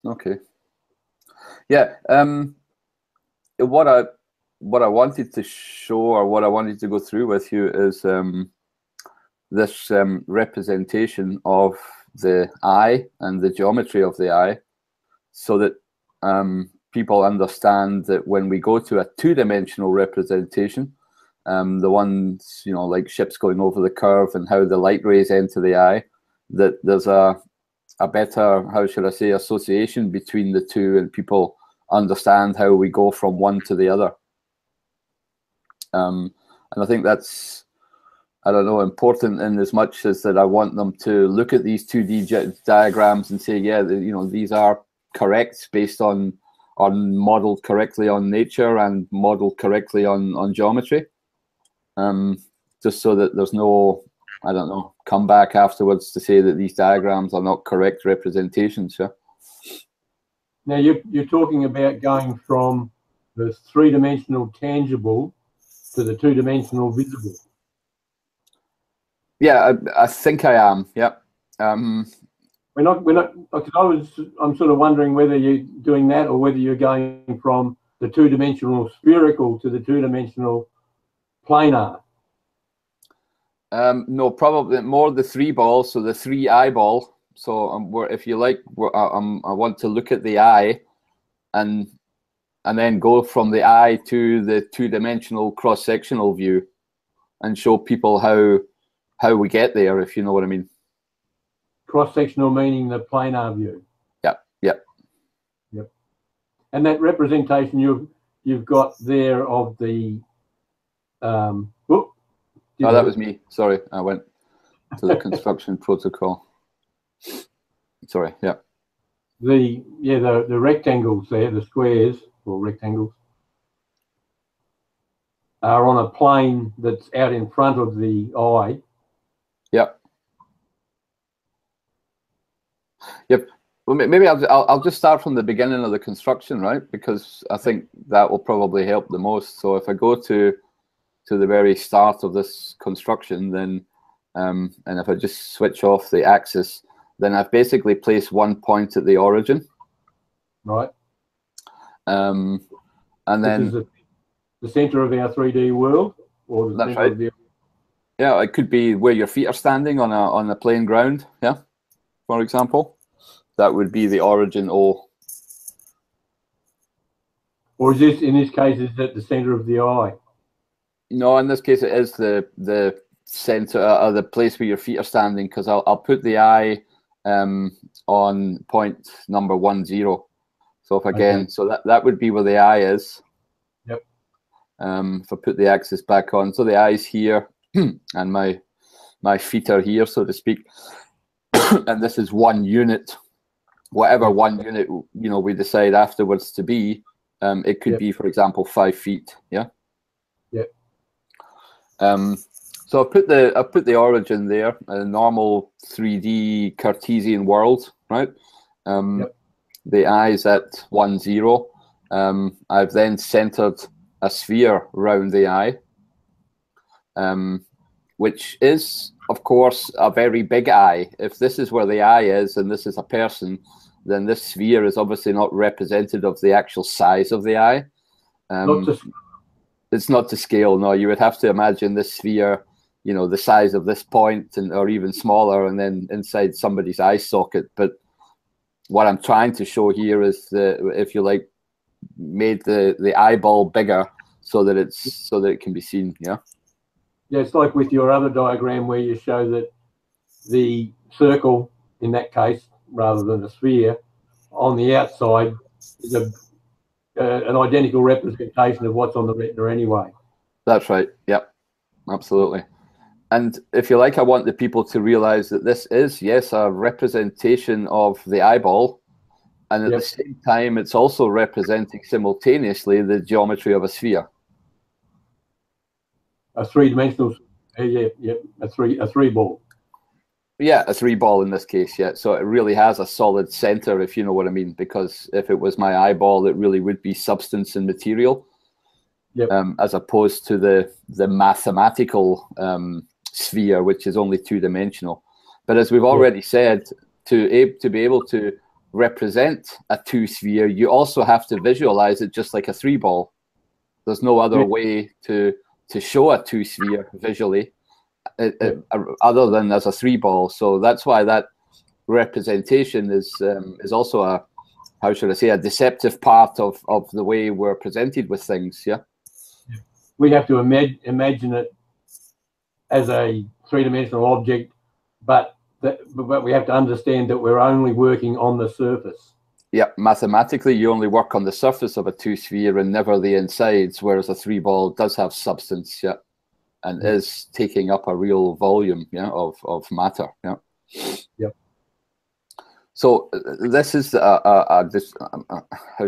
Okay. Yeah. What I wanted to show, or what I wanted to go through with you, is this representation of the eye and the geometry of the eye, so that people understand that when we go to a two-dimensional representation, the ones, you know, like ships going over the curve and how the light rays enter the eye, that there's a better, how should I say, association between the two, and people understand how we go from one to the other. And I think that's, I don't know, important in as much as that I want them to look at these 2D diagrams and say, yeah, you know, these are correct based on modeled correctly on nature and modeled correctly on geometry. Just so that there's no, I don't know, come back afterwards to say that these diagrams are not correct representations. Yeah. Now you're talking about going from the three-dimensional tangible to the two-dimensional visible. Yeah, I think I am. Yep. We're not. Because I'm sort of wondering whether you're doing that or whether you're going from the two-dimensional spherical to the two-dimensional planar. No, probably more the three ball, so the three eyeball. So if you like, I want to look at the eye, and then go from the eye to the two-dimensional cross-sectional view, and show people how we get there, if you know what I mean. Cross-sectional meaning the planar view. Yep. Yep. Yep. And that representation you've got there of the Oh, that was me. Sorry, I went to the construction protocol. Sorry. Yeah. The rectangles there, the squares or rectangles, are on a plane that's out in front of the eye. Yep. Yep. Well, maybe I'll just start from the beginning of the construction, right? Because I think that will probably help the most. So if I go to the very start of this construction, then and if I just switch off the axis, then I've basically placed one point at the origin. Right. And then this is the center of our 3D world, or the that's center right. of the... Yeah, it could be where your feet are standing on a plain ground. Yeah, for example, that would be the origin O. Or is this, in this case, is that the center of the eye? No, in this case, it is the center, the place where your feet are standing, because I'll put the eye on point number 10. So if again, okay. So that would be where the eye is. Yep. If I put the axis back on, so the eye's here, and my feet are here, so to speak, and this is one unit. Whatever one unit, you know, we decide afterwards to be, it could be, for example, 5 feet. Yeah. Yep. So I put the origin there, a normal 3D Cartesian world, right? The eye's at 10. I've then centered a sphere around the eye, which is, of course, a very big eye. If this is where the eye is and this is a person, then this sphere is obviously not representative of the actual size of the eye. It's not to scale, no. You would have to imagine this sphere, you know, the size of this point, or even smaller, and then inside somebody's eye socket. But what I'm trying to show here is, if you like, made the eyeball bigger so that it can be seen. Yeah. Yeah, it's like with your other diagram where you show that the circle, in that case, rather than a sphere, on the outside is an identical representation of what's on the retina anyway. That's right. Yep. Absolutely. And if you like, I want the people to realize that this is, yes, a representation of the eyeball. And at the same time, it's also representing simultaneously the geometry of a sphere. A three-dimensional, a three ball. Yeah, a 3 ball in this case, yeah. So it really has a solid center, if you know what I mean, because if it was my eyeball, it really would be substance and material, as opposed to the mathematical sphere, which is only 2-dimensional. But as we've already said, to be able to represent a 2-sphere, you also have to visualize it just like a 3-ball. There's no other way to show a 2-sphere visually other than as a 3-ball. So that's why that representation is also a, how should I say, a deceptive part of the way we're presented with things. Yeah. We have to imagine it as a 3-dimensional object, but we have to understand that we're only working on the surface. Yeah, mathematically, you only work on the surface of a 2-sphere and never the insides, whereas a 3-ball does have substance, yeah, and is taking up a real volume, yeah, of matter, yeah. Yep. So this is how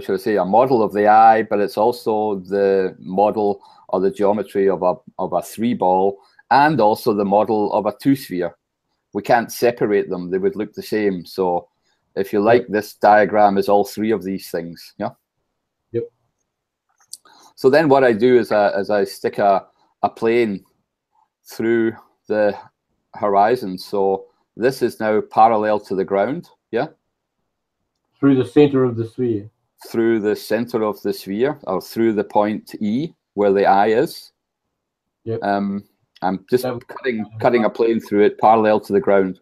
should I say, a model of the eye, but it's also the model or the geometry of a 3-ball, and also the model of a 2-sphere. We can't separate them; they would look the same. So, if you like, this diagram is all 3 of these things. Yeah. Yep. So then, what I do is I stick a plane through the horizon. So this is now parallel to the ground. Yeah. Through the center of the sphere. Through the center of the sphere, or through the point E where the eye is. Yep. I'm just cutting a plane through it parallel to the ground.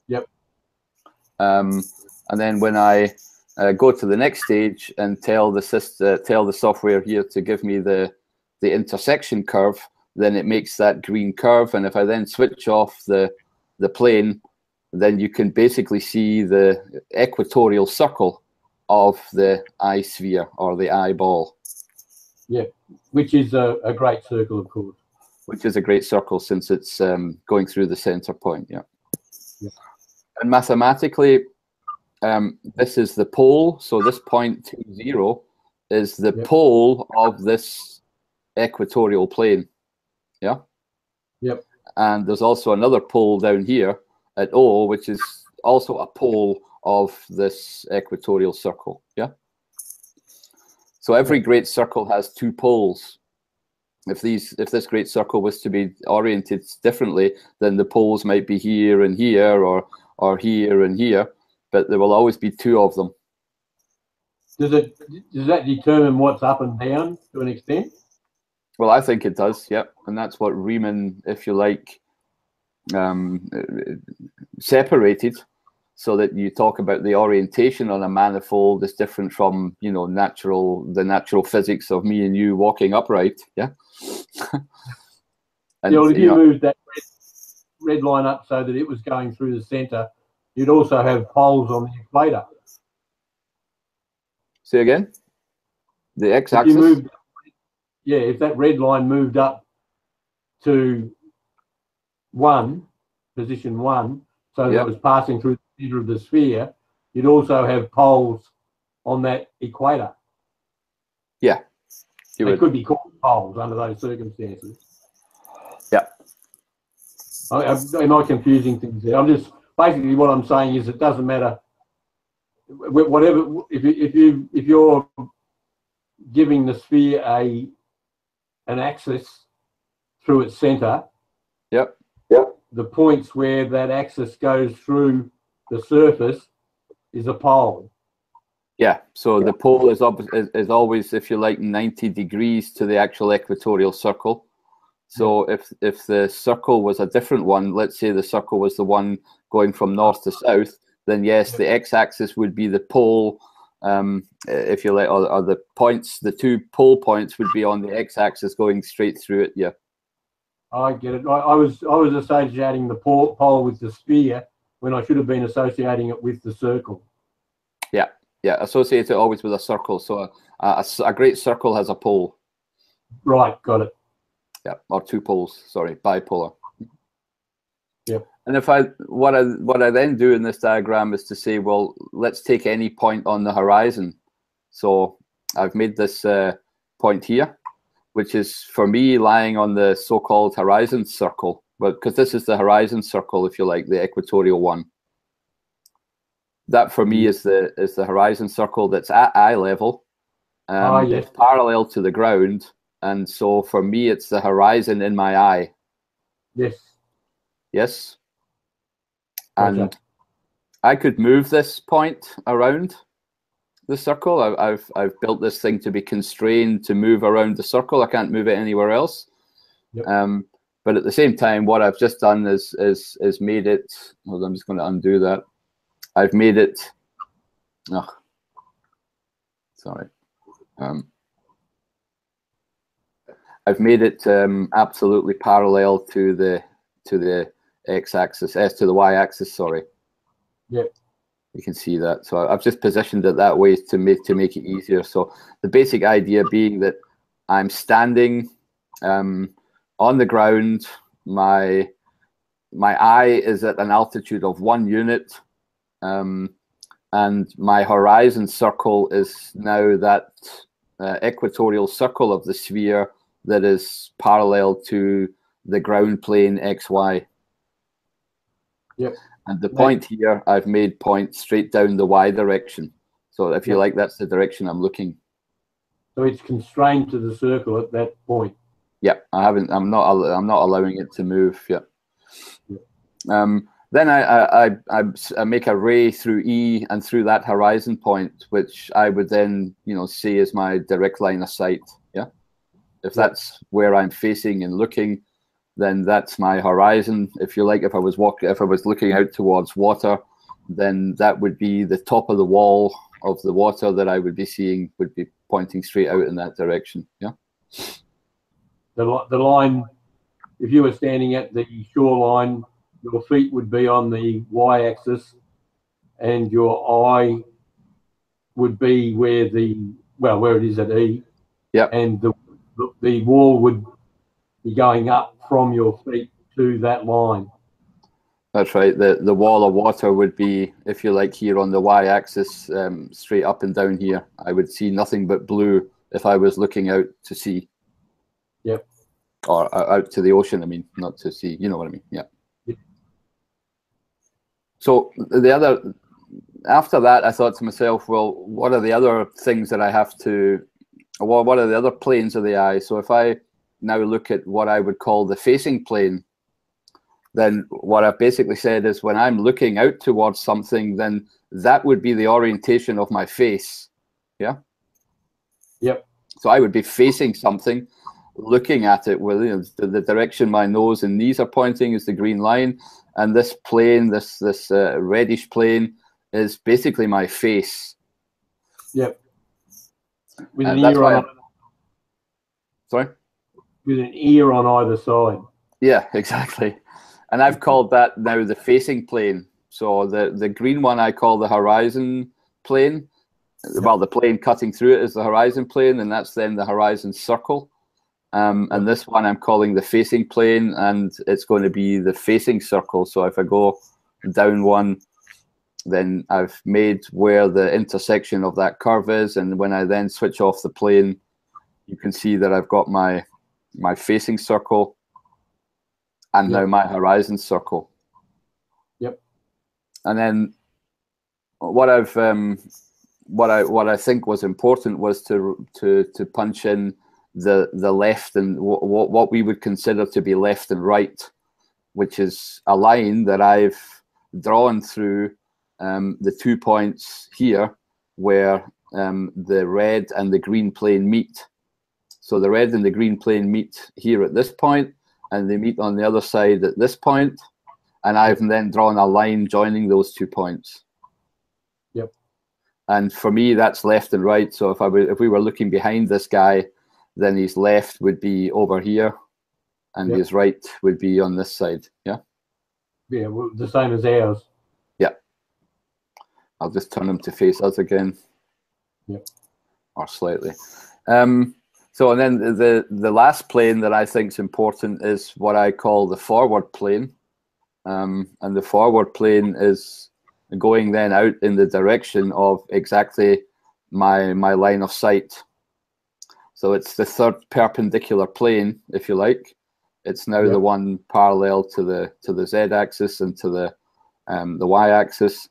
Yep. And then when I go to the next stage and tell the software here to give me the intersection curve, then it makes that green curve. And if I then switch off the plane, then you can basically see the equatorial circle of the eye sphere or the eyeball. Yeah, which is a great circle, of course. Which is a great circle since it's going through the center point, yeah. Yep. And mathematically, this is the pole. So this point 0 is the pole of this equatorial plane, yeah. Yep. And there's also another pole down here at O, which is also a pole of this equatorial circle, yeah. So every great circle has 2 poles. If this great circle was to be oriented differently, then the poles might be here and here, or here and here, but there will always be 2 of them. Does that determine what's up and down to an extent? Well, I think it does, yeah, and that's what Riemann, if you like, separated, so that you talk about the orientation on a manifold is different from, you know, the natural physics of me and you walking upright, yeah. And, well, if you move that red line up so that it was going through the center, you'd also have poles on the equator. Say again? The x-axis? Yeah, if that red line moved up to position 1, so that it was passing through the center of the sphere, you'd also have poles on that equator. Yeah. They could be called poles under those circumstances. Yeah. Am I confusing things there? I'm just basically, what I'm saying is it doesn't matter. Whatever, if you're giving the sphere an axis through its center, the points where that axis goes through the surface is a pole. Yeah, so the pole is always, if you like, 90 degrees to the actual equatorial circle. So if the circle was a different one, let's say the circle was the one going from north to south, then yes, the x-axis would be the pole, if you like, or the points, the 2 pole points would be on the x-axis going straight through it, yeah. I get it. I was associating the pole with the sphere when I should have been associating it with the circle. Yeah. Yeah, associate it always with a circle. So a great circle has a pole. Right, got it. Yeah, or 2 poles. Sorry, bipolar. Yeah. And if what I then do in this diagram is to say, well, let's take any point on the horizon. So I've made this point here, which is for me lying on the so-called horizon circle. Well, because this is the horizon circle, if you like, the equatorial one. That for me is the horizon circle that's at eye level. It's parallel to the ground, and so for me it's the horizon in my eye. Yes. Yes. Gotcha. I could move this point around the circle. I've built this thing to be constrained to move around the circle. I can't move it anywhere else. Yep. But at the same time, what I've just done is made it. Hold on, I'm just going to undo that. I've made it. Oh, sorry. I've made it absolutely parallel to the x-axis, to the y-axis. Sorry. Yep. You can see that. So I've just positioned it that way to make it easier. So the basic idea being that I'm standing on the ground. My eye is at an altitude of 1 unit, and my horizon circle is now that equatorial circle of the sphere that is parallel to the ground plane XY. Yep. And the point here, I've made point straight down the Y direction. So if you like, that's the direction I'm looking. So it's constrained to the circle at that point. Yep, I'm not allowing it to move. Yep. Then I make a ray through E and through that horizon point, which I would then see as my direct line of sight. Yeah. If that's where I'm facing and looking, then that's my horizon. If you like, if I was looking out towards water, then that would be the top of the wall of the water that I would be seeing, would be pointing straight out in that direction. Yeah. The line, if you were standing at the shoreline, your feet would be on the y-axis, and your eye would be where it is at E. Yeah. And the wall would be going up from your feet to that line. That's right. The wall of water would be, if you like, here on the y-axis, straight up and down here. I would see nothing but blue if I was looking out to sea. Yep. Or out to the ocean. I mean, not to sea. You know what I mean? Yeah. Yep. So after that, I thought to myself, well, what are the other things that I have to? Well, what are the other planes of the eye? So if I now look at what I would call the facing plane, then what I've basically said is when I'm looking out towards something, then that would be the orientation of my face. Yeah. Yep. So I would be facing something, looking at it with the direction my nose and knees are pointing is the green line, and this plane, this reddish plane, is basically my face. Yep. With an ear on. Sorry. With an ear on either side. Yeah, exactly. And I've called that now the facing plane. So the green one I call the horizon plane. Yep. Well, the plane cutting through it is the horizon plane, and that's then the horizon circle. And this one I'm calling the facing plane, and it's going to be the facing circle. So if I go down one, then I've made where the intersection of that curve is, and when I then switch off the plane, you can see that I've got my facing circle and now my horizon circle. Yep. And then what I think was important was to punch in the left and what we would consider to be left and right, which is a line that I've drawn through the 2 points here where the red and the green plane meet. So the red and the green plane meet here at this point, and they meet on the other side at this point, and I've then drawn a line joining those 2 points. Yep. And for me, that's left and right. So if we were looking behind this guy, then his left would be over here, and his right would be on this side. Yeah. Yeah, well, the same as ours. Yeah. I'll just turn him to face us again. Yep. Or slightly. So and then the last plane that I think is important is what I call the forward plane, and the forward plane is going then out in the direction of exactly my line of sight. So it's the third perpendicular plane, if you like. It's now the one parallel to the z-axis and to the y-axis,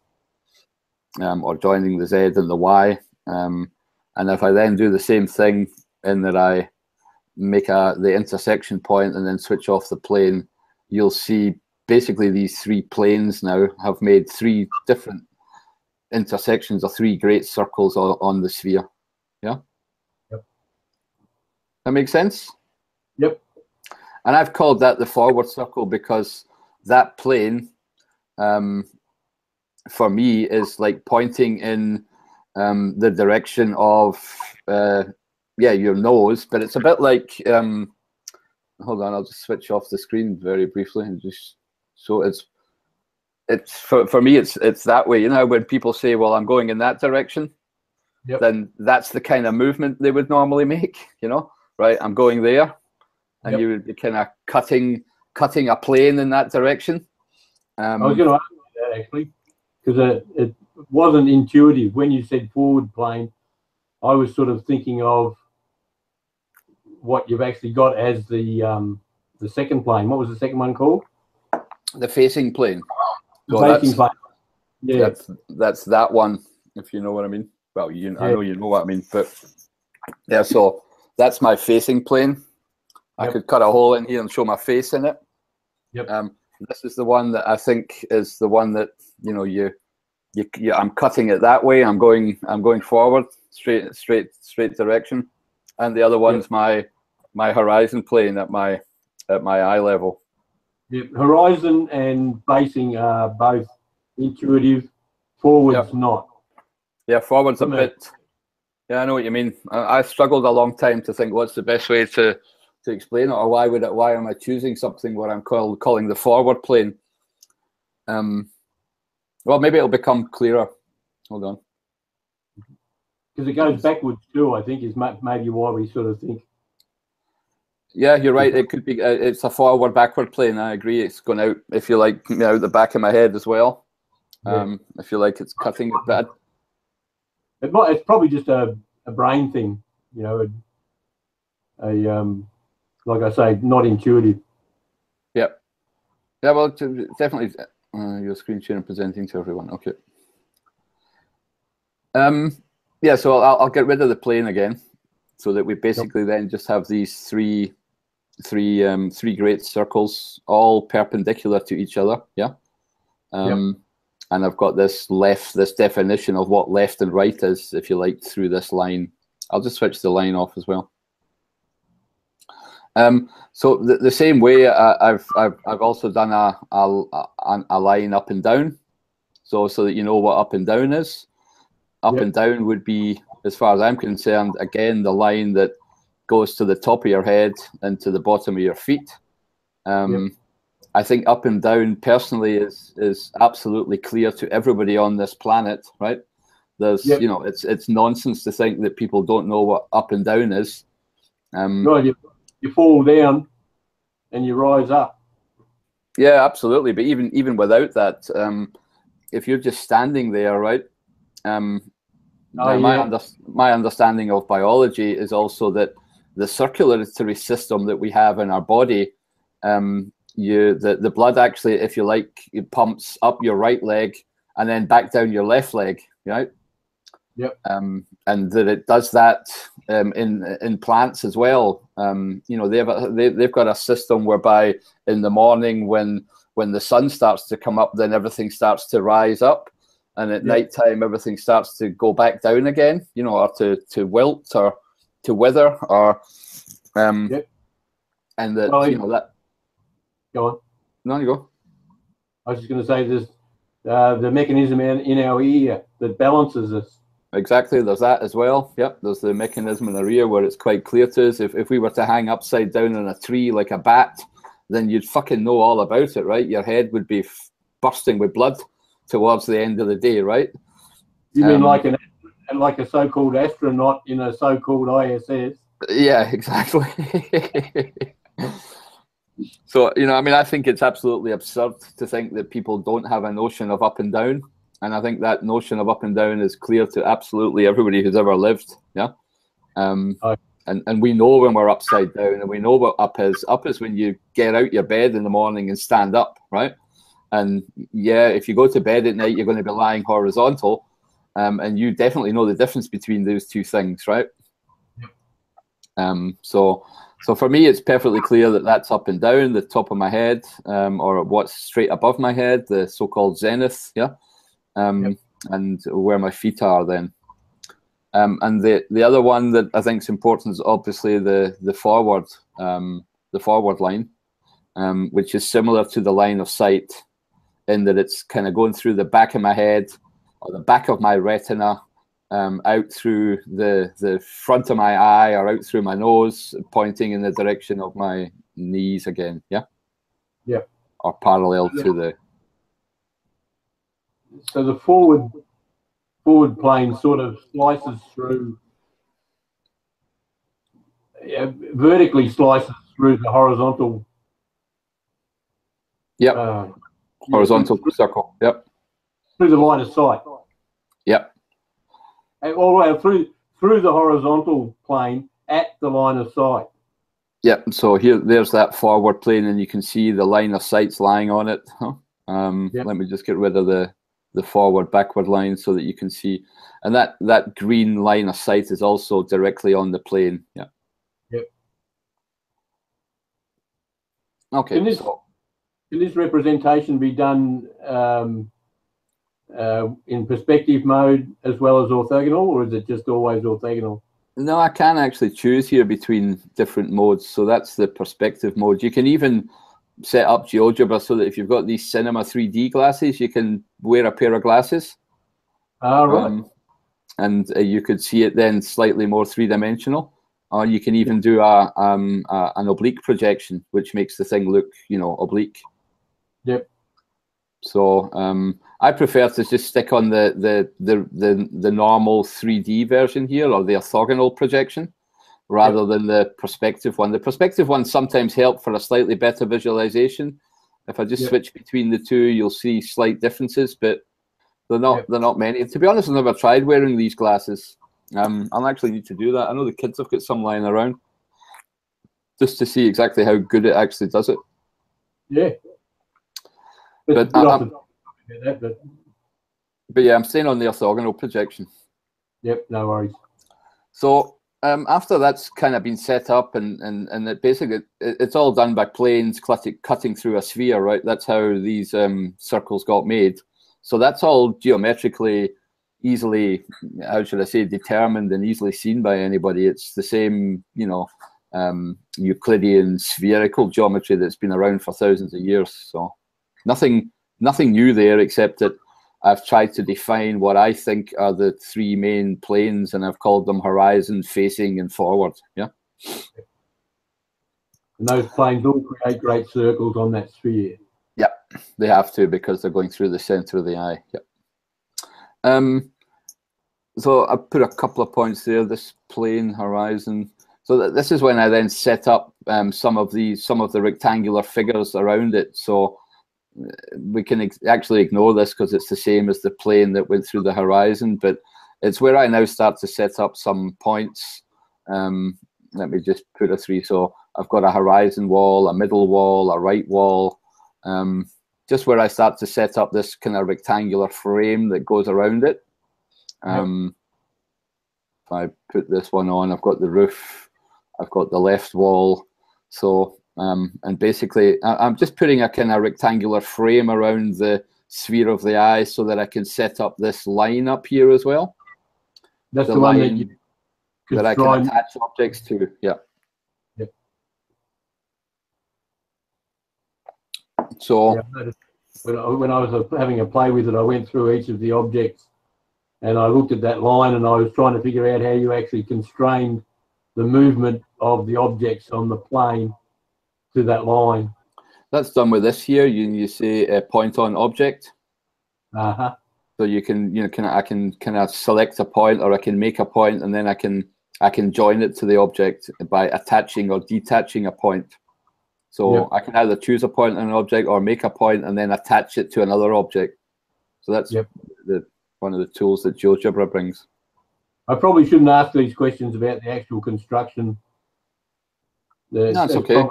or joining the z and the y. And if I then do the same thing in that I make the intersection point and then switch off the plane, you'll see basically these three planes now have made three different intersections of three great circles on the sphere. Yeah. Yep. That makes sense? Yep. And I've called that the forward circle because that plane, for me, is like pointing in the direction of, your nose, but it's a bit like, hold on, I'll just switch off the screen very briefly and just, so it's for me, it's that way. You know, when people say, well, I'm going in that direction, yep. then that's the kind of movement they would normally make, you know, right? I'm going there. And you would be kind of cutting a plane in that direction. I was going to ask you that actually, because it wasn't intuitive. When you said forward plane, I was sort of thinking of what you've actually got as the second plane. What was the second one called? The facing plane. The facing plane. Yeah, that's that one. If you know what I mean. Well, I know you know what I mean, but yeah. So that's my facing plane. I could cut a hole in here and show my face in it. Yep. This is the one that I think is the one that, you know, I'm cutting it that way. I'm going forward, straight direction, and the other one's my horizon plane at my eye level. Yep. Horizon and facing are both intuitive. Forward's not. Yeah, forward's a bit. Yeah, I know what you mean. I struggled a long time to think what's the best way to explain it, or why am I choosing something where I'm calling the forward plane? Well, maybe it'll become clearer. Hold on. Because it goes backwards too, I think, is maybe why we sort of think. Yeah, you're right. It could be. It's a forward backward plane. I agree. It's going out, if you like, you know, the back of my head as well. If you like, it's cutting it bad. It's probably just a brain thing, you know. Like I say, not intuitive. Yeah. Yeah, well, definitely your screen share and presenting to everyone. Okay. Yeah, so I'll get rid of the plane again, so that we basically then just have these three great circles, all perpendicular to each other. Yeah. And I've got this definition of what left and right is, if you like, through this line. I'll just switch the line off as well. So the same way, I've also done a line up and down, so that you know what up and down is. Up and down would be, as far as I'm concerned, again the line that goes to the top of your head and to the bottom of your feet. I think up and down personally is absolutely clear to everybody on this planet, right? There's you know, it's nonsense to think that people don't know what up and down is. Right. You fall down and you rise up. Yeah, absolutely. But even without that, if you're just standing there, right? My understanding of biology is also that the circulatory system that we have in our body, the blood actually, if you like, it pumps up your right leg and then back down your left leg, right? Yep. And that it does that in plants as well. You know, they've got a system whereby in the morning when the sun starts to come up, then everything starts to rise up, and at nighttime everything starts to go back down again. You know, or to wilt or to wither, or and that you know that. Go on. No, you go. I was just going to say there's the mechanism in our ear that balances us. Exactly, there's that as well. Yep, there's the mechanism in the rear where it's quite clear to us. If we were to hang upside down in a tree like a bat, then you'd fucking know all about it, right? Your head would be bursting with blood towards the end of the day, right? You mean like a so-called astronaut in a so-called ISS? Yeah, exactly. So, you know, I mean, I think it's absolutely absurd to think that people don't have a notion of up and down. And I think that notion of up and down is clear to absolutely everybody who's ever lived. Yeah. And we know when we're upside down, and we know what up is. Up is when you get out your bed in the morning and stand up, right? And yeah, if you go to bed at night, you're going to be lying horizontal. And you definitely know the difference between those two things, right? So So for me, it's perfectly clear that that's up and down, the top of my head, or what's straight above my head, the so-called zenith, yeah, and where my feet are then. And the other one that I think is important is obviously the forward line, which is similar to the line of sight in that it's kind of going through the back of my head or the back of my retina, out through the front of my eye or out through my nose, pointing in the direction of my knees again, yeah? Yeah. Or parallel to the... So the forward plane sort of slices through, vertically slices through the horizontal. Yep. Horizontal circle. Yep. Through the line of sight. Yep. And all the way through the horizontal plane at the line of sight. Yep. So there's that forward plane, and you can see the line of sight's lying on it. Let me just get rid of the forward-backward line so that you can see. And that green line of sight is also directly on the plane. Yeah. Yep. Okay. Can this representation be done in perspective mode as well as orthogonal, or is it just always orthogonal? No, I can actually choose here between different modes. So that's the perspective mode. You can even set up GeoGebra so that if you've got these Cinema 3D glasses, you can wear a pair of glasses. Right. And you could see it then slightly more three-dimensional. Or you can even do an oblique projection, which makes the thing look, oblique. Yep. So I prefer to just stick on the normal 3D version here, or the orthogonal projection, rather than the perspective one. The perspective ones sometimes help for a slightly better visualization. If I just switch between the two, you'll see slight differences, but they're not many. To be honest, I've never tried wearing these glasses. I'll actually need to do that. I know the kids have got some lying around, just to see exactly how good it actually does it. Yeah. But yeah, I'm staying on the orthogonal projection. Yep, no worries. So after that's kind of been set up, and it basically it's all done by planes cutting through a sphere, right? That's how these circles got made. So that's all geometrically easily, how should I say, determined and easily seen by anybody. It's the same, Euclidean spherical geometry that's been around for thousands of years. So nothing new there, except that I've tried to define what I think are the three main planes, and I've called them horizon, facing, and forward. Yeah. And those planes all create great circles on that sphere. Yeah, they have to, because they're going through the center of the eye. Yeah. So I put a couple of points there. This plane, horizon. So this is when I then set up some of the rectangular figures around it. So we can actually ignore this because it's the same as the plane that went through the horizon, but it's where I now start to set up some points. Let me just put a three. So I've got a horizon wall, a middle wall, a right wall, just where I start to set up this kind of rectangular frame that goes around it. If I put this one on, I've got the roof, I've got the left wall. So and basically I'm just putting a kind of rectangular frame around the sphere of the eye so that I can set up this line up here as well. That's the one that you that I can attach objects to. Yeah. Yep. So when I was having a play with it, I went through each of the objects and I looked at that line, and I was trying to figure out how you actually constrained the movement of the objects on the plane to that line. That's done with this here. You say a point on object. So you can I can kind of select a point, or I can make a point, and then I can join it to the object by attaching or detaching a point. So I can either choose a point on an object or make a point and then attach it to another object. So that's one of the tools that GeoGebra brings. I probably shouldn't ask these questions about the actual construction. That's okay.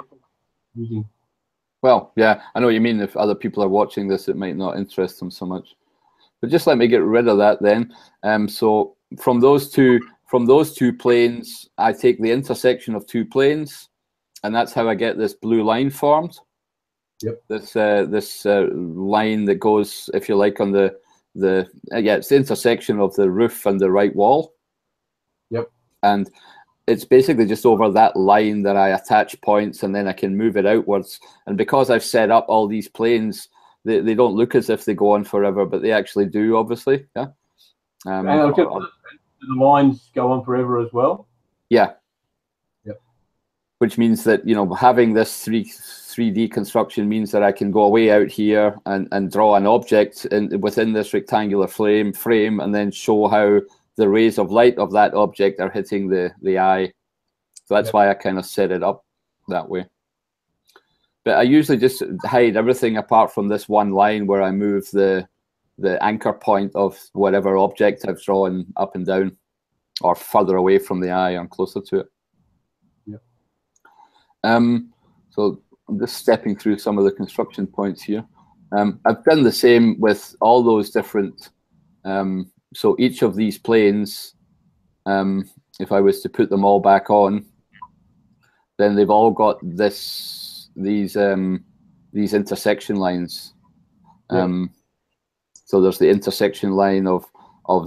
Well, yeah, I know what you mean. If other people are watching this, it might not interest them so much. But just let me get rid of that then. So from those two planes, I take the intersection of two planes, and that's how I get this blue line formed. Yep. This line that goes, if you like, on it's the intersection of the roof and the right wall. Yep. And it's basically just over that line that I attach points, and then I can move it outwards. And because I've set up all these planes, they don't look as if they go on forever, but they actually do, obviously. Yeah. And the lines go on forever as well. Yeah. Yep. Which means that, you know, having this 3D construction means that I can go away out here and draw an object within this rectangular frame, and then show how the rays of light of that object are hitting the eye. So that's why I kind of set it up that way. But I usually just hide everything apart from this one line where I move the anchor point of whatever object I've drawn up and down, or further away from the eye or closer to it. Yep. So I'm just stepping through some of the construction points here. I've done the same with all those different. So each of these planes, if I was to put them all back on, then they've all got these intersection lines. So there's the intersection line of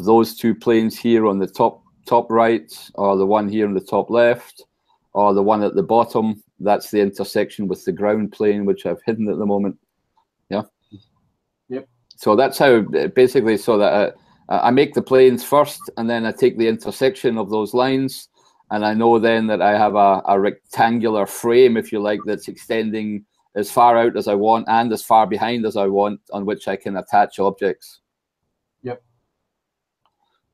those two planes here on the top right, or the one here on the top left, or the one at the bottom. That's the intersection with the ground plane, which I've hidden at the moment. Yeah. Yep. So that's how basically, so that I make the planes first, and then I take the intersection of those lines, and I know then that I have a rectangular frame, if you like, that's extending as far out as I want and as far behind as I want, on which I can attach objects. Yep.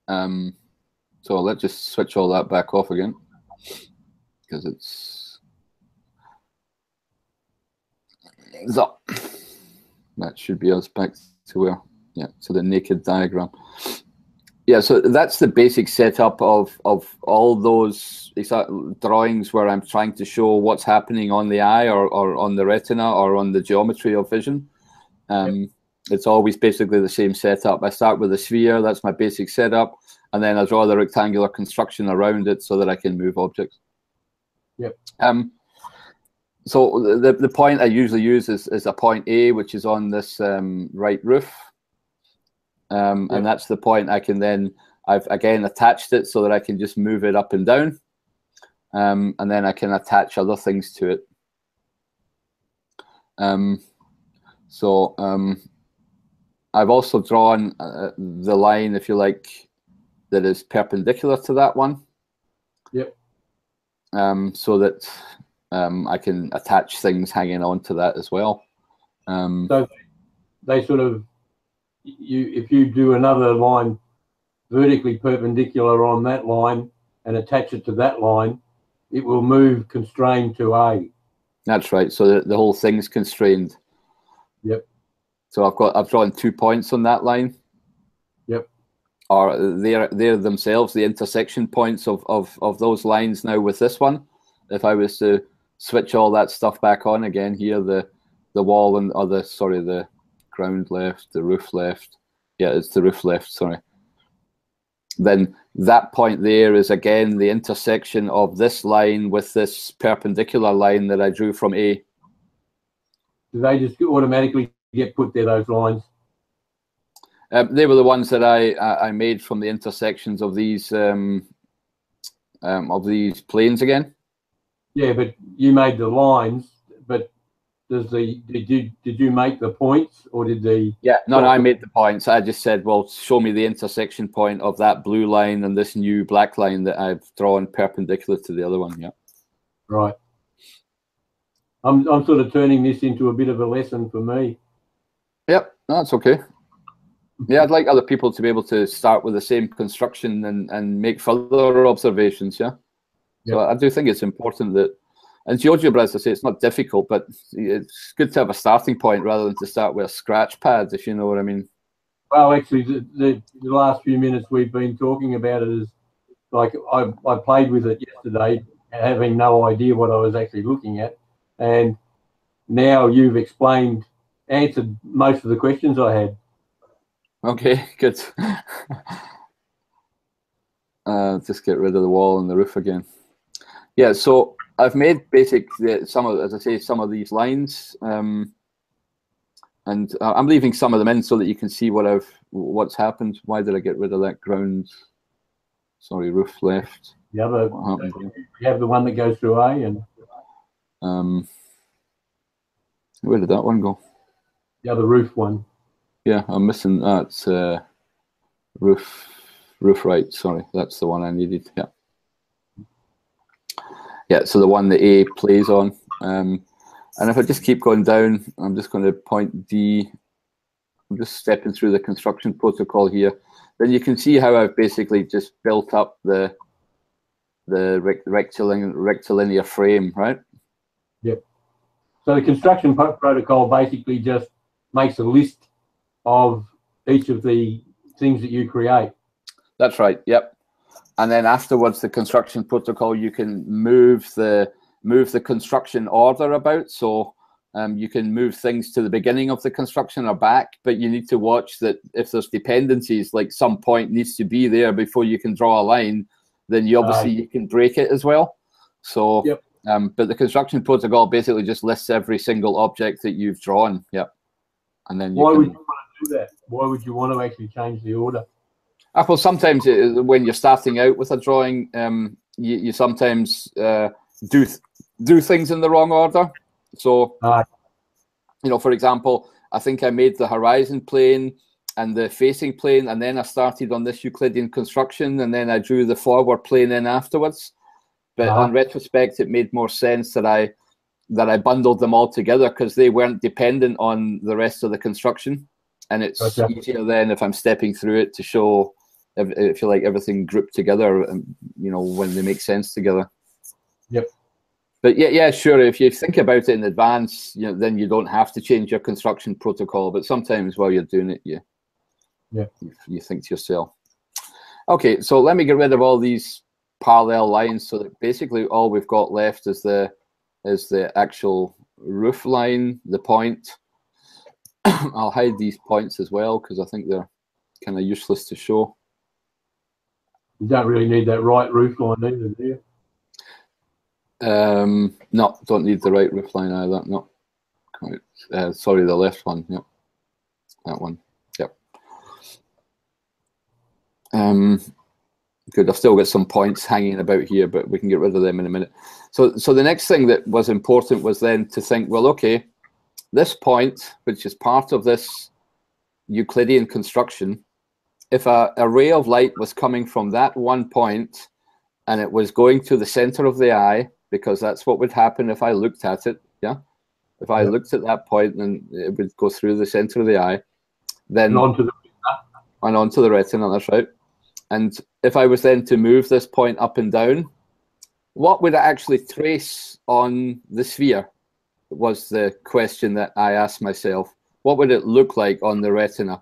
So let's just switch all that back off again, because that should be us back to to the naked diagram. Yeah, so that's the basic setup of all those drawings where I'm trying to show what's happening on the eye or on the retina or on the geometry of vision. It's always basically the same setup. I start with a sphere, that's my basic setup, and then I draw the rectangular construction around it so that I can move objects. Yep. So the point I usually use is a point A, which is on this right roof. And that's the point I can then, I've again attached it so that I can just move it up and down. And then I can attach other things to it. I've also drawn the line, if you like, that is perpendicular to that one. Yep. So that I can attach things hanging on to that as well. So they sort of, if you do another line vertically perpendicular on that line and attach it to that line, it will move constrained to A. That's right. So the whole thing's constrained. Yep. So I've drawn 2 points on that line. Yep. Or they're themselves the intersection points of those lines now with this one. If I was to switch all that stuff back on again here, the wall and the ground left, the roof left. Yeah, it's the roof left, sorry. Then that point there is again the intersection of this line with this perpendicular line that I drew from A. Do they just automatically get put there, those lines? They were the ones that I made from the intersections of these planes again. Yeah, but you made the lines, but did you make the points, or did the... Yeah, no, I made the points. I just said, well, show me the intersection point of that blue line and this new black line that I've drawn perpendicular to the other one. Yeah. Right. I'm sort of turning this into a bit of a lesson for me. Yep, no, that's okay. Yeah, I'd like other people to be able to start with the same construction and make further observations. Yeah. Yep. So I do think it's important that, and GeoGebra, as I say, it's not difficult, but it's good to have a starting point rather than to start with a scratch pad, if you know what I mean. Well, actually, the last few minutes we've been talking about it is like I played with it yesterday, having no idea what I was actually looking at, and now you've answered most of the questions I had. Okay, good. Just get rid of the wall and the roof again. Yeah, so I've made basic some of, as I say, some of these lines, and I'm leaving some of them in so that you can see what's happened. Why did I get rid of that ground? Sorry, roof left. The other, you have the one that goes through A, and where did that one go? The other roof one. Yeah, I'm missing that roof right. Sorry, that's the one I needed. Yeah. Yeah, so the one that A plays on. And if I just keep going down, I'm just going to point D. I'm just stepping through the construction protocol here. Then you can see how I've basically just built up the rectilinear frame, right? Yep. So the construction protocol basically just makes a list of each of the things that you create. That's right. Yep. And then afterwards, the construction protocol, you can move the construction order about. So you can move things to the beginning of the construction or back, but you need to watch that if there's dependencies, like some point needs to be there before you can draw a line, then you obviously you can break it as well. So, yep. But the construction protocol basically just lists every single object that you've drawn. Yep. And then why would you want to do that? Why would you want to actually change the order? Well, sometimes when you're starting out with a drawing, you sometimes do things in the wrong order. So, you know, for example, I think I made the horizon plane and the facing plane, and then I started on this Euclidean construction, and then I drew the forward plane in afterwards. But on retrospect, it made more sense that I bundled them all together because they weren't dependent on the rest of the construction, and it's easier then if I'm stepping through it to show, if you like, everything grouped together, you know, when they make sense together. Yep. But yeah, sure. If you think about it in advance, you know, then you don't have to change your construction protocol. But sometimes while you're doing it, you think to yourself, okay, so let me get rid of all these parallel lines so that basically all we've got left is the actual roof line, the point. I'll hide these points as well because I think they're kind of useless to show. You don't really need that right roof line either, do you? No, don't need the right roof line either. No, sorry, the left one. Yep, that one. Yep. Good. I've still got some points hanging about here, but we can get rid of them in a minute. So the next thing that was important was then to think, well, okay, this point, which is part of this Euclidean construction, if a ray of light was coming from that one point and it was going to the center of the eye, because that's what would happen if I looked at it, yeah? If I looked at that point, then it would go through the center of the eye. Then and onto the retina, that's right. And if I was then to move this point up and down, what would it actually trace on the sphere was the question that I asked myself. What would it look like on the retina?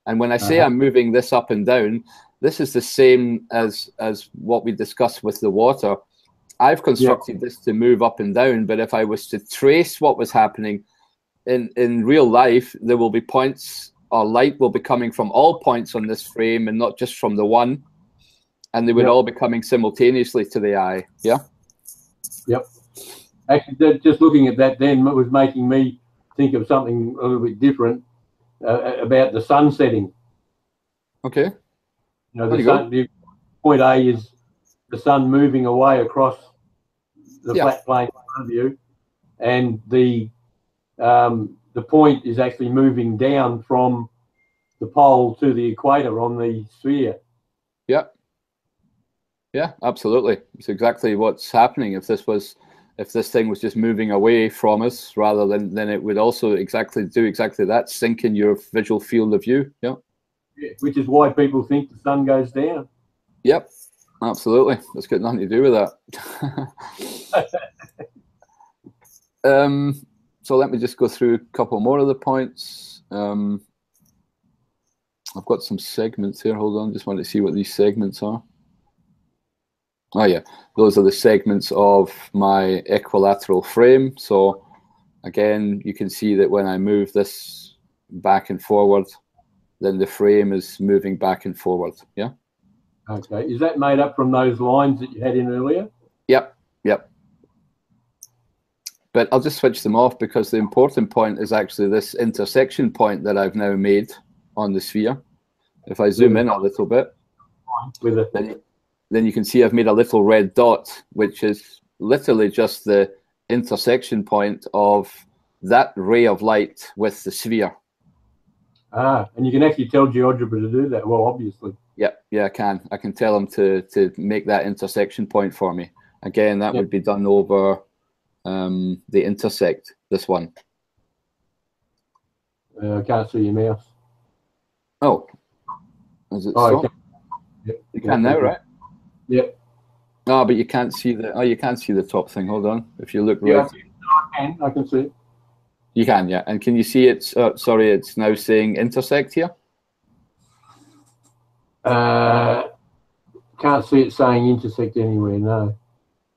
And when I say I'm moving this up and down, this is the same as what we discussed with the water. I've constructed this to move up and down, but if I was to trace what was happening in real life, there will be points, or light will be coming from all points on this frame and not just from the one, and they would all be coming simultaneously to the eye. Yeah. Yep. Actually, just looking at that then was making me think of something a little bit different about the sun setting. Okay. You know, the point A is the sun moving away across the flat plane in front of you, and the point is actually moving down from the pole to the equator on the sphere. Yeah. Yeah, absolutely. It's exactly what's happening. If this thing was just moving away from us, rather than it would also do exactly that, sink in your visual field of view. Yeah. Which is why people think the sun goes down. Yep. Absolutely. It's got nothing to do with that. So let me just go through a couple more of the points. I've got some segments here. Hold on. Just want to see what these segments are. Oh, yeah. Those are the segments of my equilateral frame. So again, you can see that when I move this back and forward, then the frame is moving back and forward. Yeah. Okay. Is that made up from those lines that you had in earlier? Yep. Yep. But I'll just switch them off because the important point is actually this intersection point that I've now made on the sphere. If I zoom in a little bit, then you can see I've made a little red dot, which is literally just the intersection point of that ray of light with the sphere. Ah, and you can actually tell GeoGebra to do that. Well, obviously. Yeah, I can. I can tell them to make that intersection point for me. Again, that would be done over the intersect, this one. I can't see your mouse. Oh, is it so? You can now, right? Yep. Oh, but you can't see the. Oh, you can see the top thing. Hold on. If you look right. I can see it. You can, yeah. And can you see it's? Sorry, it's now saying intersect here. Can't see it saying intersect anywhere. No.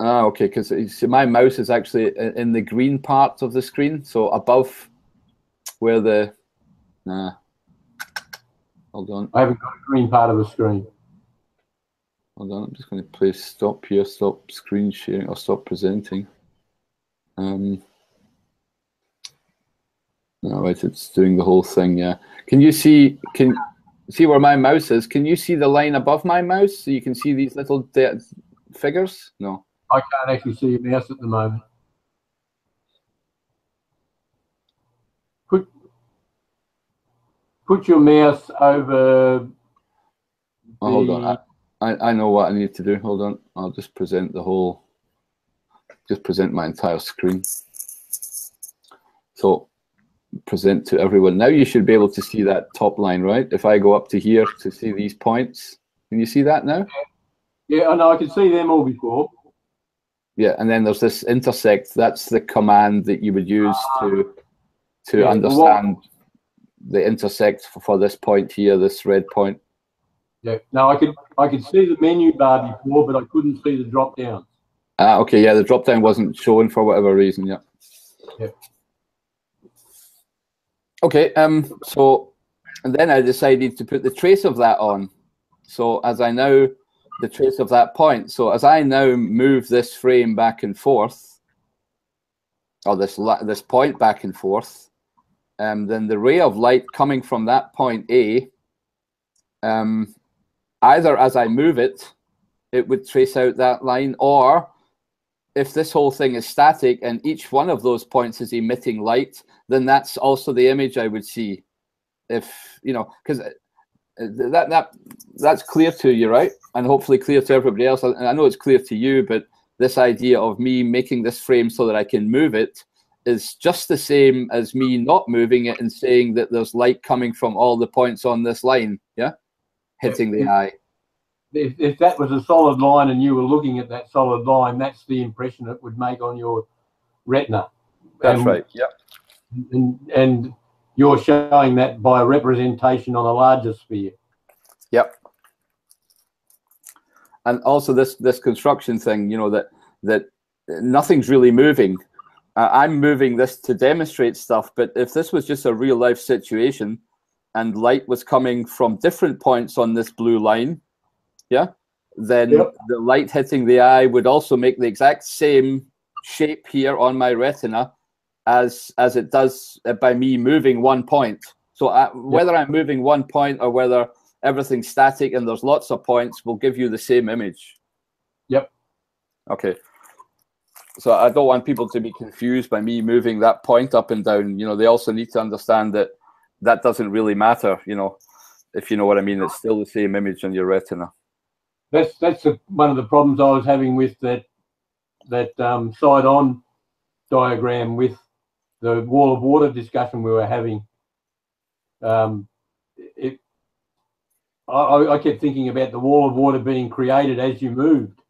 Ah, okay. Because my mouse is actually in the green part of the screen, so above where the. Hold on. I haven't got a green part of the screen. Hold on. I'm just going to place stop here. Stop screen sharing or stop presenting. No, right. It's doing the whole thing. Yeah. Can you see? See where my mouse is? Can you see the line above my mouse so you can see these little figures? No. I can't actually see your mouse at the moment. Put your mouse over. Oh, hold on. I know what I need to do. Hold on. I'll just present the whole. Just present my entire screen. So present to everyone. Now you should be able to see that top line, right? If I go up to here to see these points, can you see that now? Yeah, I know. I can see them all before. Yeah, and then there's this intersect. That's the command that you would use to understand the intersect for this point here, this red point. Yeah. No, I could see the menu bar before, but I couldn't see the drop downs. Ah, okay. Yeah, the drop down wasn't showing for whatever reason. Yeah. Yeah. Okay. So, and then I decided to put the trace of that on. So as I now the trace of that point. So as I now move this frame back and forth, or this point back and forth, then the ray of light coming from that point A, either as I move it, it would trace out that line, or if this whole thing is static and each one of those points is emitting light, then that's also the image I would see. If, you know, because that's clear to you, right? And hopefully clear to everybody else. And I know it's clear to you, but this idea of me making this frame so that I can move it is just the same as me not moving it and saying that there's light coming from all the points on this line, yeah, hitting the eye. If that was a solid line and you were looking at that solid line, that's the impression it would make on your retina. That's right, yeah. And you're showing that by representation on a larger sphere. Yep. And also this construction thing, you know, that nothing's really moving. I'm moving this to demonstrate stuff, but if this was just a real life situation and light was coming from different points on this blue line, yeah, then the light hitting the eye would also make the exact same shape here on my retina as it does by me moving one point. So whether I'm moving one point or whether everything's static and there's lots of points will give you the same image. Yep. Okay. So I don't want people to be confused by me moving that point up and down. You know, they also need to understand that that doesn't really matter, you know, if you know what I mean. It's still the same image on your retina. That's one of the problems I was having with that side-on diagram with the wall of water discussion we were having. I kept thinking about the wall of water being created as you moved,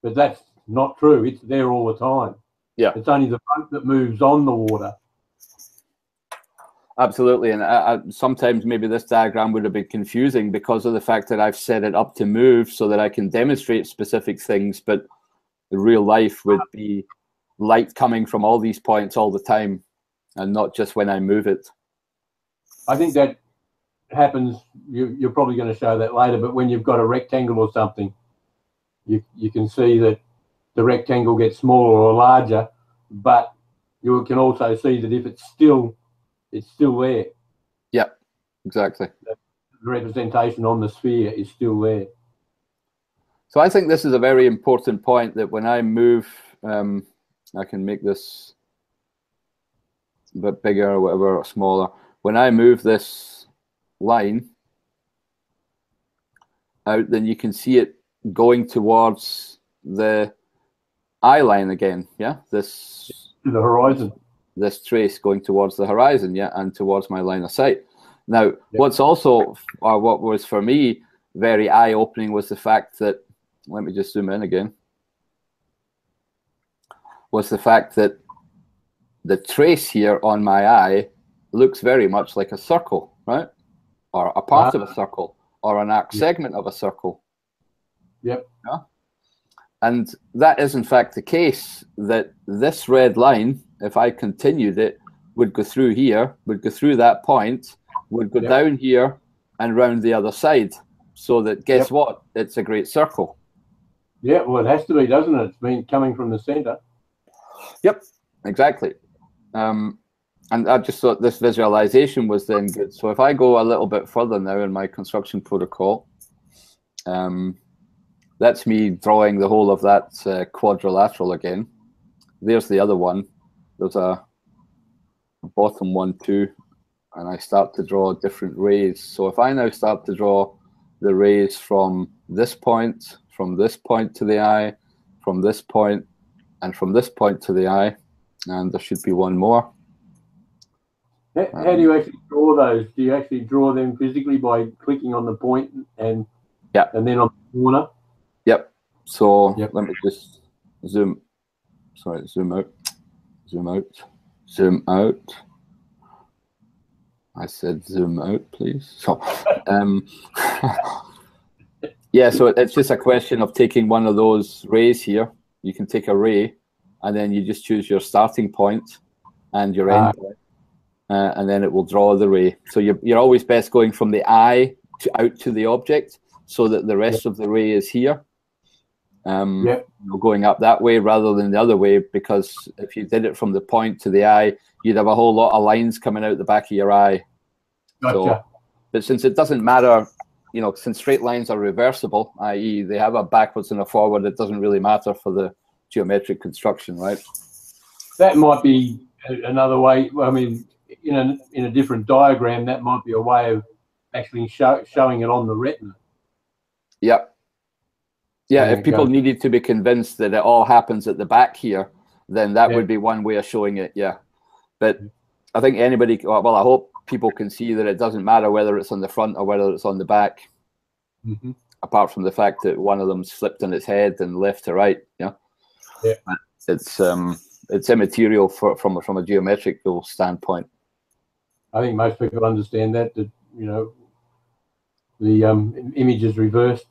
but that's not true. It's there all the time. Yeah. It's only the front that moves on the water. Absolutely. And sometimes maybe this diagram would have been confusing because of the fact that I've set it up to move so that I can demonstrate specific things, but the real life would be light coming from all these points all the time and not just when I move it. I think that happens, you're probably going to show that later, but when you've got a rectangle or something, you can see that the rectangle gets smaller or larger, but you can also see that if it's still there. Yep, exactly. The representation on the sphere is still there. So I think this is a very important point, that when I move, I can make this a bit bigger or whatever, or smaller. When I move this line out, then you can see it going towards the eye line again. Yeah, this To the horizon. This trace going towards the horizon, yeah, and towards my line of sight. Now, what's also, or what was for me very eye-opening, was the fact that, let me just zoom in again, was the fact that the trace here on my eye looks very much like a circle, right? Or a part of a circle, or an arc segment of a circle. Yep. Yeah? And that is in fact the case, that this red line, if I continued it, would go through here, would go through that point, would go down here and round the other side. So that, guess what? It's a great circle. Yeah, well, it has to be, doesn't it? It's been coming from the center. Yep, exactly. And I just thought this visualization was then good. So if I go a little bit further now in my construction protocol, that's me drawing the whole of that quadrilateral again. There's the other one. There's a bottom one too. And I start to draw different rays. So if I now start to draw the rays from this point to the eye, from this point, and from this point to the eye, and there should be one more. How do you actually draw those? Do you actually draw them physically by clicking on the point and then on the corner? Yep. So let me just zoom out. I said zoom out, please. So, yeah, so it's just a question of taking one of those rays here. You can take a ray, and then you just choose your starting point and your end point, and then it will draw the ray. So you're always best going from the eye out to the object, so that the rest of the ray is here. Going up that way rather than the other way, because if you did it from the point to the eye, you'd have a whole lot of lines coming out the back of your eye. Gotcha. So, but since it doesn't matter, you know, since straight lines are reversible, i.e. they have a backwards and a forward, it doesn't really matter for the geometric construction, right? That might be another way. I mean, in a different diagram, that might be a way of actually showing it on the retina. Yep. Yeah, if people needed to be convinced that it all happens at the back here, then that would be one way of showing it, yeah. But I think anybody, well, I hope people can see that it doesn't matter whether it's on the front or whether it's on the back, apart from the fact that one of them's flipped on its head and left to right, yeah. It's immaterial from a geometrical standpoint. I think most people understand that you know, the image is reversed.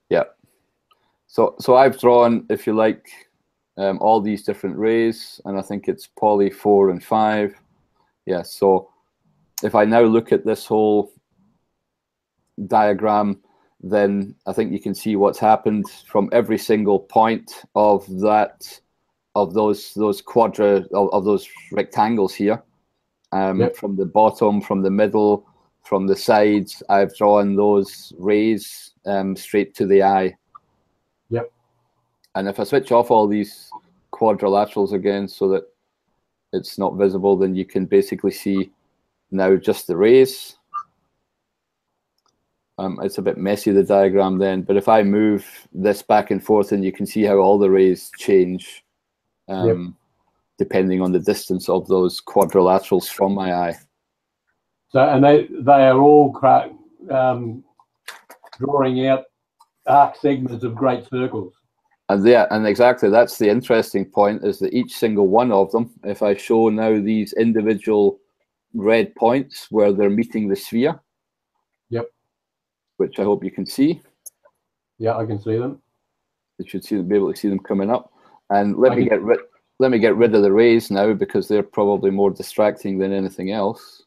Yeah. So I've drawn, if you like, all these different rays, and I think it's poly 4 and 5. Yeah, so if I now look at this whole diagram, then I think you can see what's happened from every single point of those rectangles here. From the bottom, from the middle, from the sides, I've drawn those rays straight to the eye. And if I switch off all these quadrilaterals again so that it's not visible, then you can basically see now just the rays. It's a bit messy, the diagram then, but if I move this back and forth, then you can see how all the rays change depending on the distance of those quadrilaterals from my eye. So, and they are all drawing out arc segments of great circles. And yeah, and exactly, that's the interesting point, is that each single one of them, if I show now these individual red points where they're meeting the sphere, which I hope you can see. Yeah, I can see them. You should be able to see them coming up. And let me get rid of the rays now, because they're probably more distracting than anything else.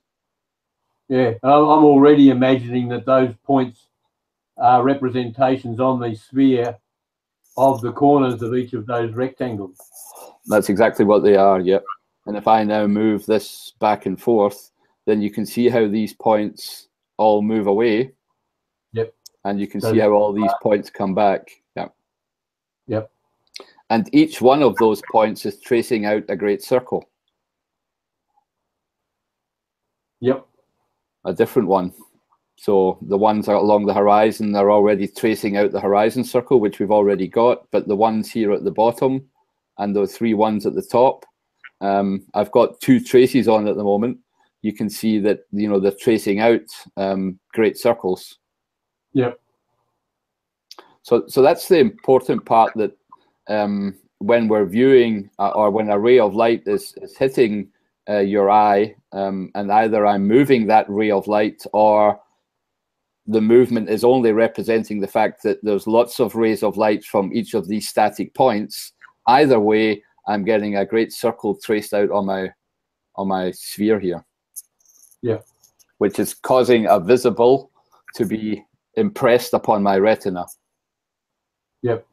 Yeah, I'm already imagining that those points are representations on the sphere of the corners of each of those rectangles. That's exactly what they are, yep. And if I now move this back and forth, then you can see how these points all move away. Yep. And you can see how all these points come back. Yep. Yep. And each one of those points is tracing out a great circle. Yep. A different one. So the ones along the horizon are already tracing out the horizon circle, which we've already got. But the ones here at the bottom and the 3 ones at the top, I've got 2 traces on at the moment. You can see that, you know, they're tracing out great circles. Yep. So that's the important part, that when we're viewing or when a ray of light is hitting your eye, and either I'm moving that ray of light or the movement is only representing the fact that there's lots of rays of light from each of these static points, either way, I'm getting a great circle traced out on my sphere here. Yeah. Which is causing a visible to be impressed upon my retina. Yep.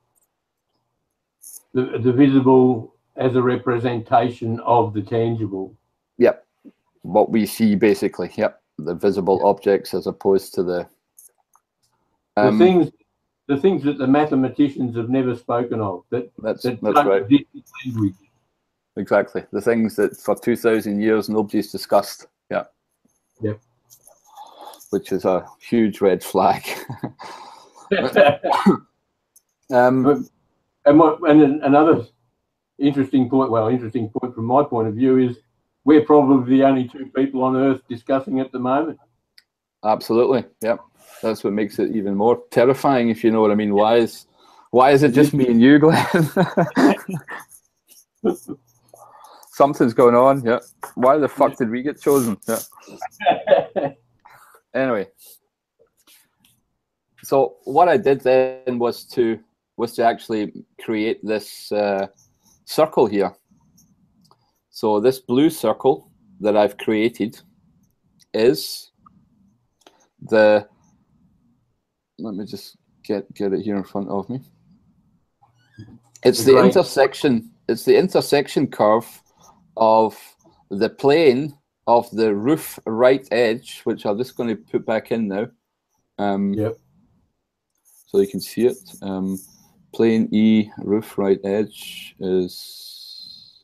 The visible as a representation of the tangible. Yep. What we see, basically. Yep. The visible objects as opposed to the things that the mathematicians have never spoken of. That's right. Language. Exactly. The things that for 2,000 years nobody's discussed. Yeah. Yep. Which is a huge red flag. And another interesting point from my point of view is we're probably the only 2 people on Earth discussing it at the moment. Absolutely. Yep. That's what makes it even more terrifying, if you know what I mean. Why is it just me and you, Glenn? Something's going on. Yeah. Why the fuck did we get chosen? Yeah. Anyway. So what I did then was to actually create this circle here. So this blue circle that I've created is the, let me just get it here in front of me. It's the intersection curve of the plane of the roof right edge, which I'm just going to put back in now. Yep. So you can see it. Plane E roof right edge is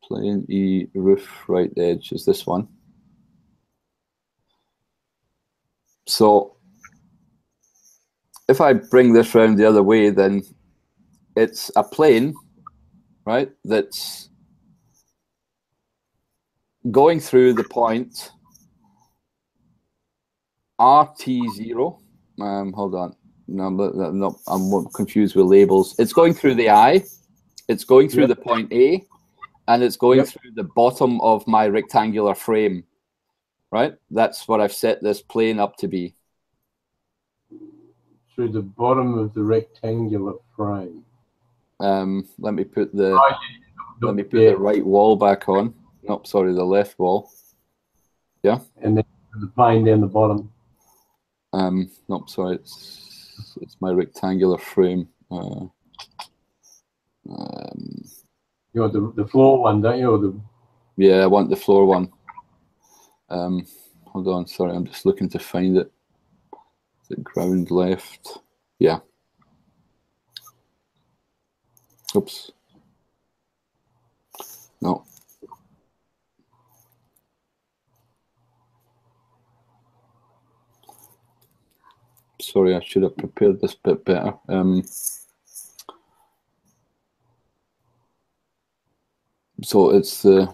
plane E roof right edge is this one. So if I bring this round the other way, then it's a plane, right, that's going through the point RT0. Hold on. No, I'm confused with labels. It's going through the eye. It's going through the point A, and it's going through the bottom of my rectangular frame, right? That's what I've set this plane up to be. Through the bottom of the rectangular frame. Let me put the the right wall back on. Nope, sorry, the left wall. Yeah. And then the plane down the bottom. Nope, sorry, it's my rectangular frame. You want the floor one, don't you? Or yeah, I want the floor one. Hold on, sorry, I'm just looking to find it. Is it ground left? Yeah. Oops. No. Sorry, I should have prepared this bit better. So it's the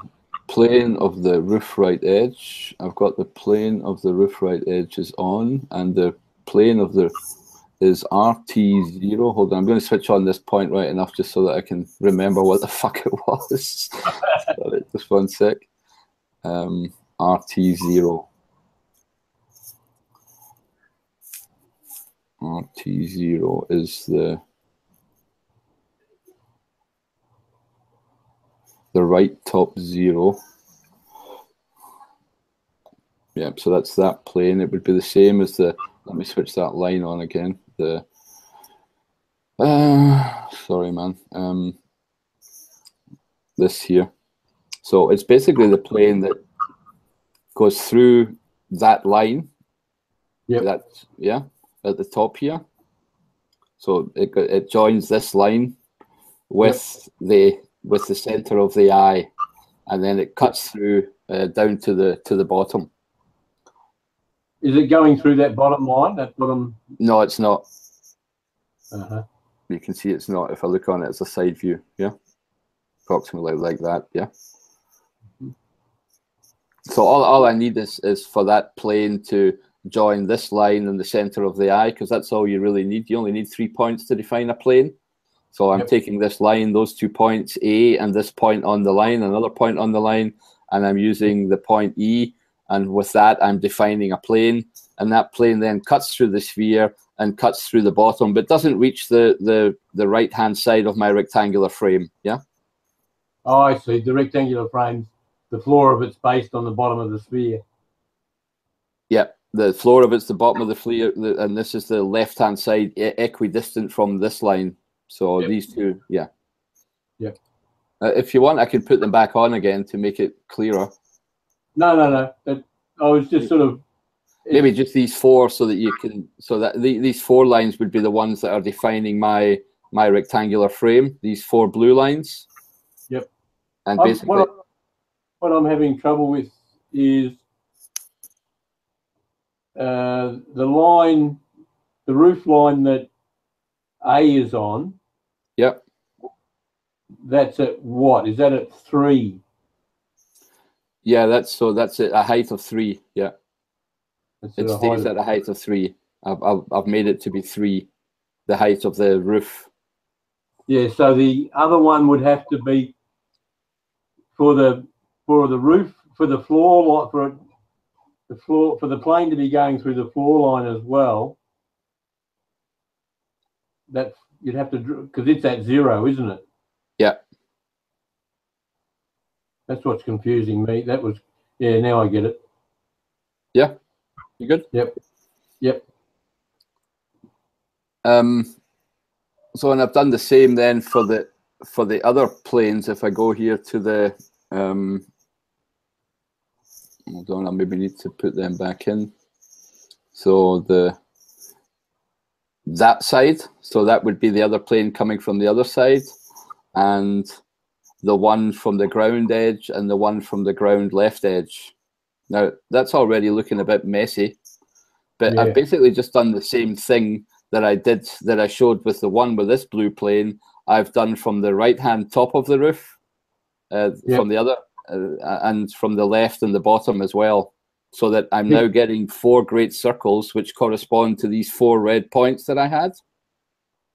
plane of the roof right edge. I've got the plane of the roof right edge is on, and the plane of the is RT0. Hold on, I'm going to switch on this point right enough just so that I can remember what the fuck it was. Sorry, just one sec. RT0. RT0 is the right top 0. Yeah, so that's that plane. It would be the same as the, let me switch that line on again. The sorry man, this here. So it's basically the plane that goes through that line. Yep. At the top here. So it joins this line with the center of the eye, and then it cuts through down to the bottom. Is it going through that bottom line? That bottom? No, it's not. You can see it's not. If I look on it as a side view, approximately like that, So all I need is for that plane to join this line in the center of the eye, because that's all you really need. You only need 3 points to define a plane. So I'm taking this line, those 2 points, A, and this point on the line, another point on the line, and I'm using the point E, and with that I'm defining a plane, and that plane then cuts through the sphere and cuts through the bottom, but doesn't reach the right-hand side of my rectangular frame, Oh, I see. The rectangular frame, the floor of it's based on the bottom of the sphere. Yeah, the floor of it's the bottom of the sphere, and this is the left-hand side, equidistant from this line. So these two, if you want, I can put them back on again to make it clearer. No. I was just sort of maybe just these four, so that you can, so that these 4 lines would be the ones that are defining my rectangular frame. These 4 blue lines. Yep. And basically, what I'm having trouble with is the line, the roof line that A is on. Yep. That's at what? Is that at 3? Yeah, that's at a height of 3. Yeah. It stays at a height of 3. I've made it to be 3, the height of the roof. Yeah, so the other one would have to be for the roof, for the floor, for the plane to be going through the floor line as well. That you'd have to, because it's at 0, isn't it? Yeah. That's what's confusing me. That was, now I get it. Yeah. You good? Yep. So, and I've done the same then for the other planes. If I go here to the hold on, I maybe need to put them back in. So that side, so that would be the other plane coming from the other side, and the one from the ground edge and the one from the ground left edge. Now that's already looking a bit messy, but I've basically just done the same thing that I showed with the one with this blue plane. I've done from the right hand top of the roof, from the other, and from the left and the bottom as well, so that I'm now getting 4 great circles which correspond to these 4 red points that I had.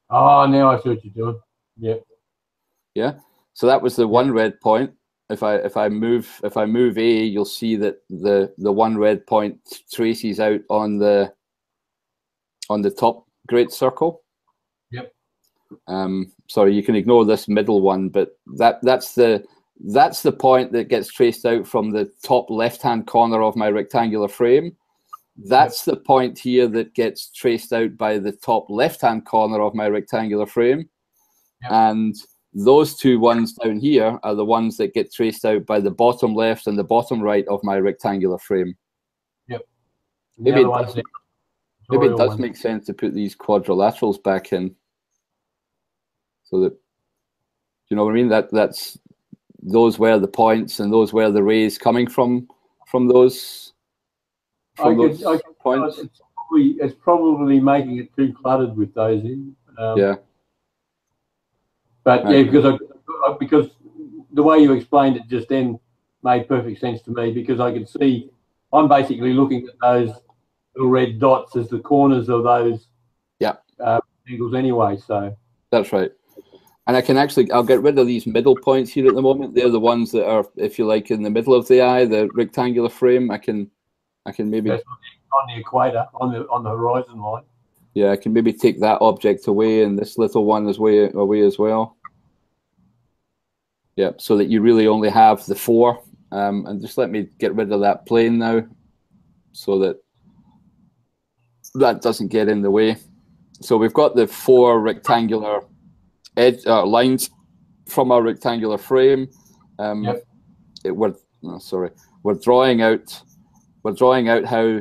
Oh, now I see what you're doing. Yep. Yeah. So that was the 1 red point. If I move A, you'll see that the 1 red point traces out on the top great circle. Yep. Sorry, you can ignore this middle one, but that's the point that gets traced out from the top left-hand corner of my rectangular frame. That's the point here that gets traced out by the top left-hand corner of my rectangular frame. And those 2 ones down here are the ones that get traced out by the bottom left and the bottom right of my rectangular frame. Yep. Maybe it does make sense to put these quadrilaterals back in, so that, you know what I mean? That's those were the points, and those were the rays coming from those points. It's probably making it too cluttered with those in. But because the way you explained it just then made perfect sense to me, because I could see I'm basically looking at those little red dots as the corners of those angles anyway. So that's right. And I'll get rid of these middle points here at the moment. They're the ones that are, if you like, in the middle of the eye, the rectangular frame. I can maybe on the equator, on the horizon line. Yeah, I can maybe take that object away, and this little one is away as well. Yeah, so that you really only have the 4. And just let me get rid of that plane now, so that doesn't get in the way. So we've got the 4 rectangular edge lines from our rectangular frame. we're drawing out how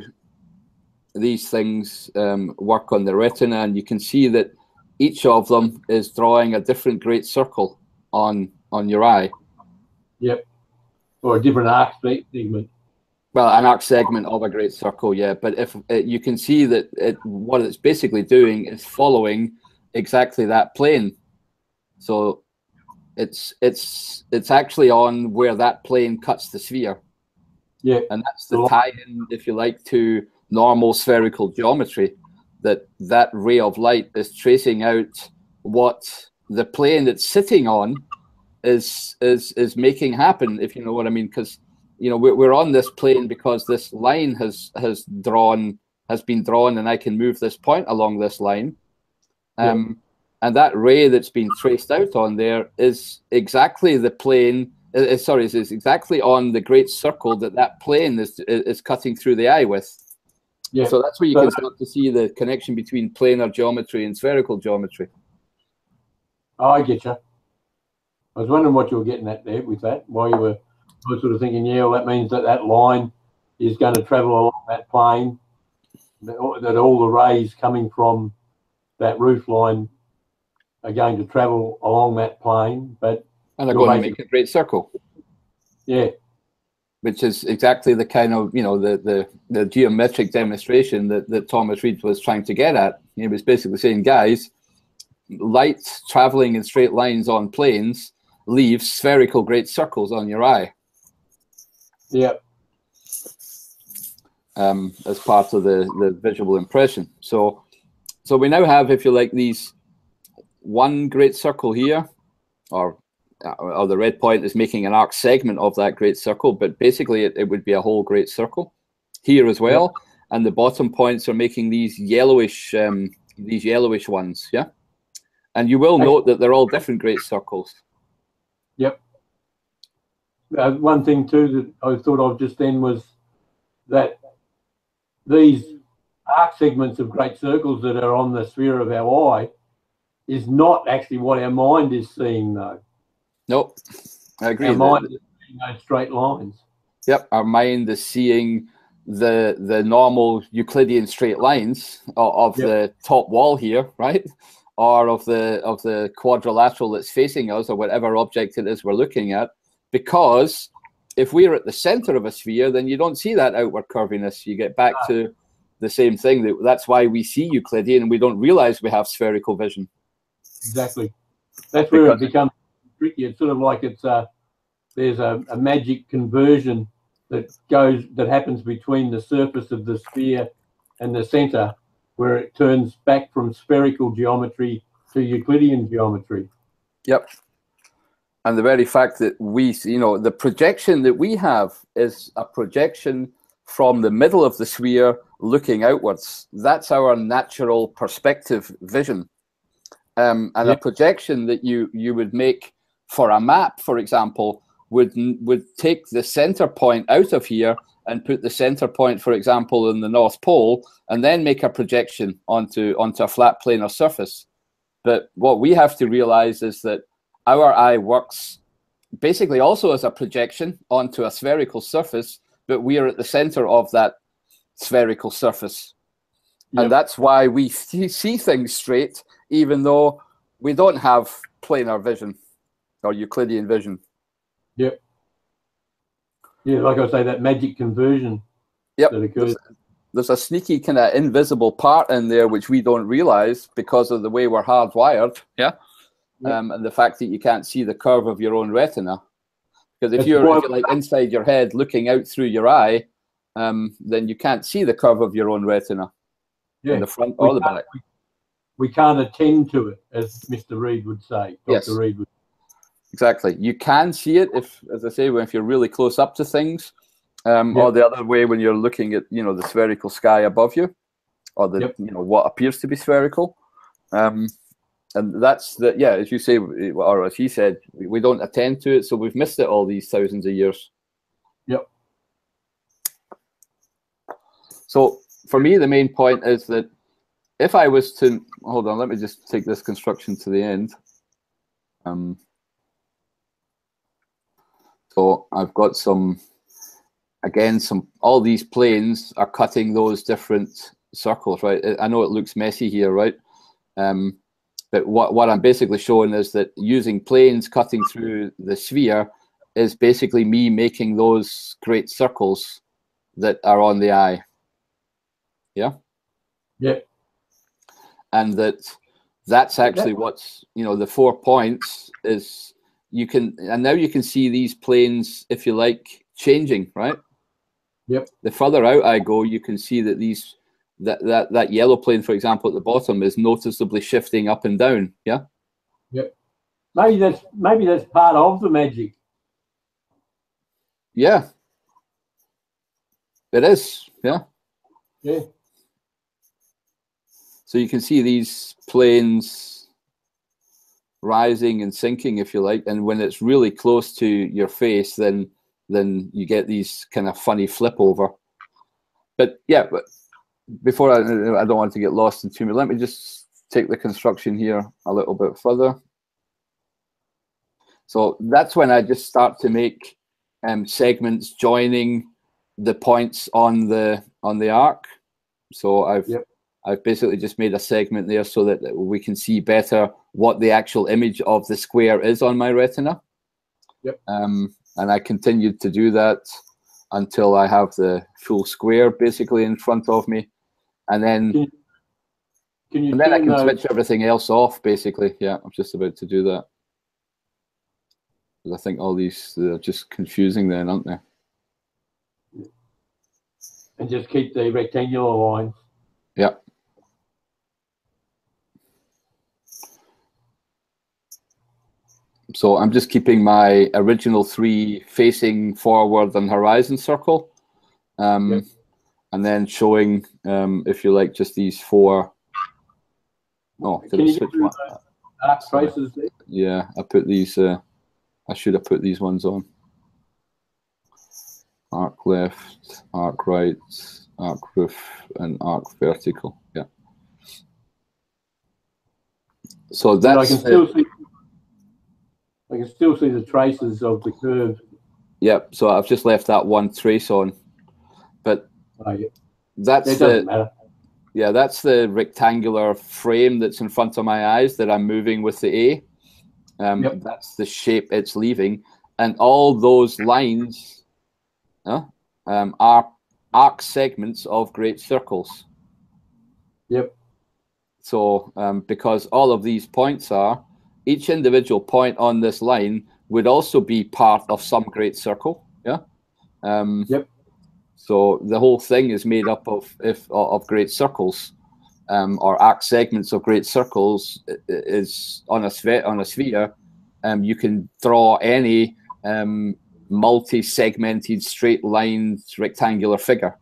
these things work on the retina, and you can see that each of them is drawing a different great circle on your eye. Yep. Or a different arc segment. Well, an arc segment of a great circle, yeah. But if you can see that what it's basically doing is following exactly that plane. So it's actually on where that plane cuts the sphere. Yeah. And that's the tie-in, if you like, to normal spherical geometry. That ray of light is tracing out what the plane it's sitting on is making happen, if you know what I mean. Because we're on this plane because this line has been drawn, and I can move this point along this line. And that ray that's been traced out on there is exactly the plane. Is exactly on the great circle that plane is cutting through the eye with. Yeah. So that's where you can start to see the connection between planar geometry and spherical geometry. Oh, I get you. I was wondering what you were getting at there with that. Why you were sort of thinking, yeah, well, that means that line is going to travel along that plane, that all the rays coming from that roof line are going to travel along that plane, and they're going to make a great circle. Yeah. Which is exactly the kind of, the geometric demonstration that Thomas Reid was trying to get at. He was basically saying, guys, light traveling in straight lines on planes leaves spherical great circles on your eye. Yeah. As part of the visual impression. So we now have, if you like, these one great circle here, or the red point is making an arc segment of that great circle, but basically it would be a whole great circle here as well. Yep. And the bottom points are making these yellowish ones, yeah. And you will note that they're all different great circles. Yep. One thing too that I thought of just then was that these arc segments of great circles that are on the sphere of our eye is not actually what our mind is seeing, though. Nope, I agree. Our mind is seeing those straight lines. Yep, our mind is seeing the normal Euclidean straight lines of the top wall here, right? Or of the quadrilateral that's facing us, or whatever object it is we're looking at. Because if we're at the center of a sphere, then you don't see that outward curviness. You get back to the same thing. That's why we see Euclidean and we don't realize we have spherical vision. Exactly. That's where it becomes tricky. It's sort of like there's a magic conversion that happens between the surface of the sphere and the center, where it turns back from spherical geometry to Euclidean geometry. Yep. And the very fact that we, the projection that we have is a projection from the middle of the sphere looking outwards. That's our natural perspective vision. And a projection that you would make for a map, for example, would take the center point out of here and put the center point, for example, in the North Pole, and then make a projection onto a flat planar surface. But what we have to realize is that our eye works basically also as a projection onto a spherical surface, but we are at the center of that spherical surface. Yep. And that's why we see things straight, even though we don't have planar vision or Euclidean vision. Yep. Yeah, like I say, that magic conversion that occurs. There's a sneaky kind of invisible part in there which we don't realize because of the way we're hardwired. Yeah. And the fact that you can't see the curve of your own retina. Because if you're like inside your head looking out through your eye, then you can't see the curve of your own retina. Yeah. In the front or the back. We can't attend to it, as Mr. Reid would say. Dr. Reid would. Exactly. You can see it if, as I say, if you're really close up to things, or the other way when you're looking at, the spherical sky above you, or the, what appears to be spherical. And that's as you say, or as he said, we don't attend to it, so we've missed it all these thousands of years. Yep. So for me, the main point is that if I was to, hold on, let me just take this construction to the end. So So I've got some, again, all these planes are cutting those different circles, right? I know it looks messy here, right? But what I'm basically showing is that using planes cutting through the sphere is basically me making those great circles that are on the eye. Yeah? Yeah. And that's actually what's, the 4 points is and now you can see these planes, if you like, changing, right? Yep. The further out I go, you can see that that yellow plane, for example, at the bottom is noticeably shifting up and down. Yeah. Yep. Maybe that's part of the magic. Yeah. It is. Yeah. Yeah. So you can see these planes rising and sinking, if you like, and when it's really close to your face, then you get these kind of funny flip over. But yeah, but before I don't want to get lost in too much, let me just take the construction here a little bit further. So that's when I just start to make segments joining the points on the arc. So I've basically just made a segment there so that we can see better what the actual image of the square is on my retina. Yep. And I continued to do that until I have the full square basically in front of me. And then, then I can switch everything else off, basically. Yeah, I'm just about to do that. I think all these are just confusing then, aren't they? And just keep the rectangular lines. Yeah. So I'm just keeping my original 3 facing forward and horizon circle. Yep. And then showing, if you like, just these 4. Oh, did I switch one? Arc traces there? Yeah, I put these, I should have put these ones on. Arc left, arc right, arc roof, and arc vertical. Yeah. So that's. I can still see the traces of the curve. Yep. So I've just left that one trace on, but that's doesn't matter. Yeah, that's the rectangular frame that's in front of my eyes that I'm moving with the A. Yep. That's the shape it's leaving, and all those lines are arc segments of great circles. Yep. So because all of these points are, each individual point on this line would also be part of some great circle. Yeah. Yep. So the whole thing is made up of great circles, or arc segments of great circles. Is on a sphere. You can draw any multi-segmented, straight-lined, rectangular figure,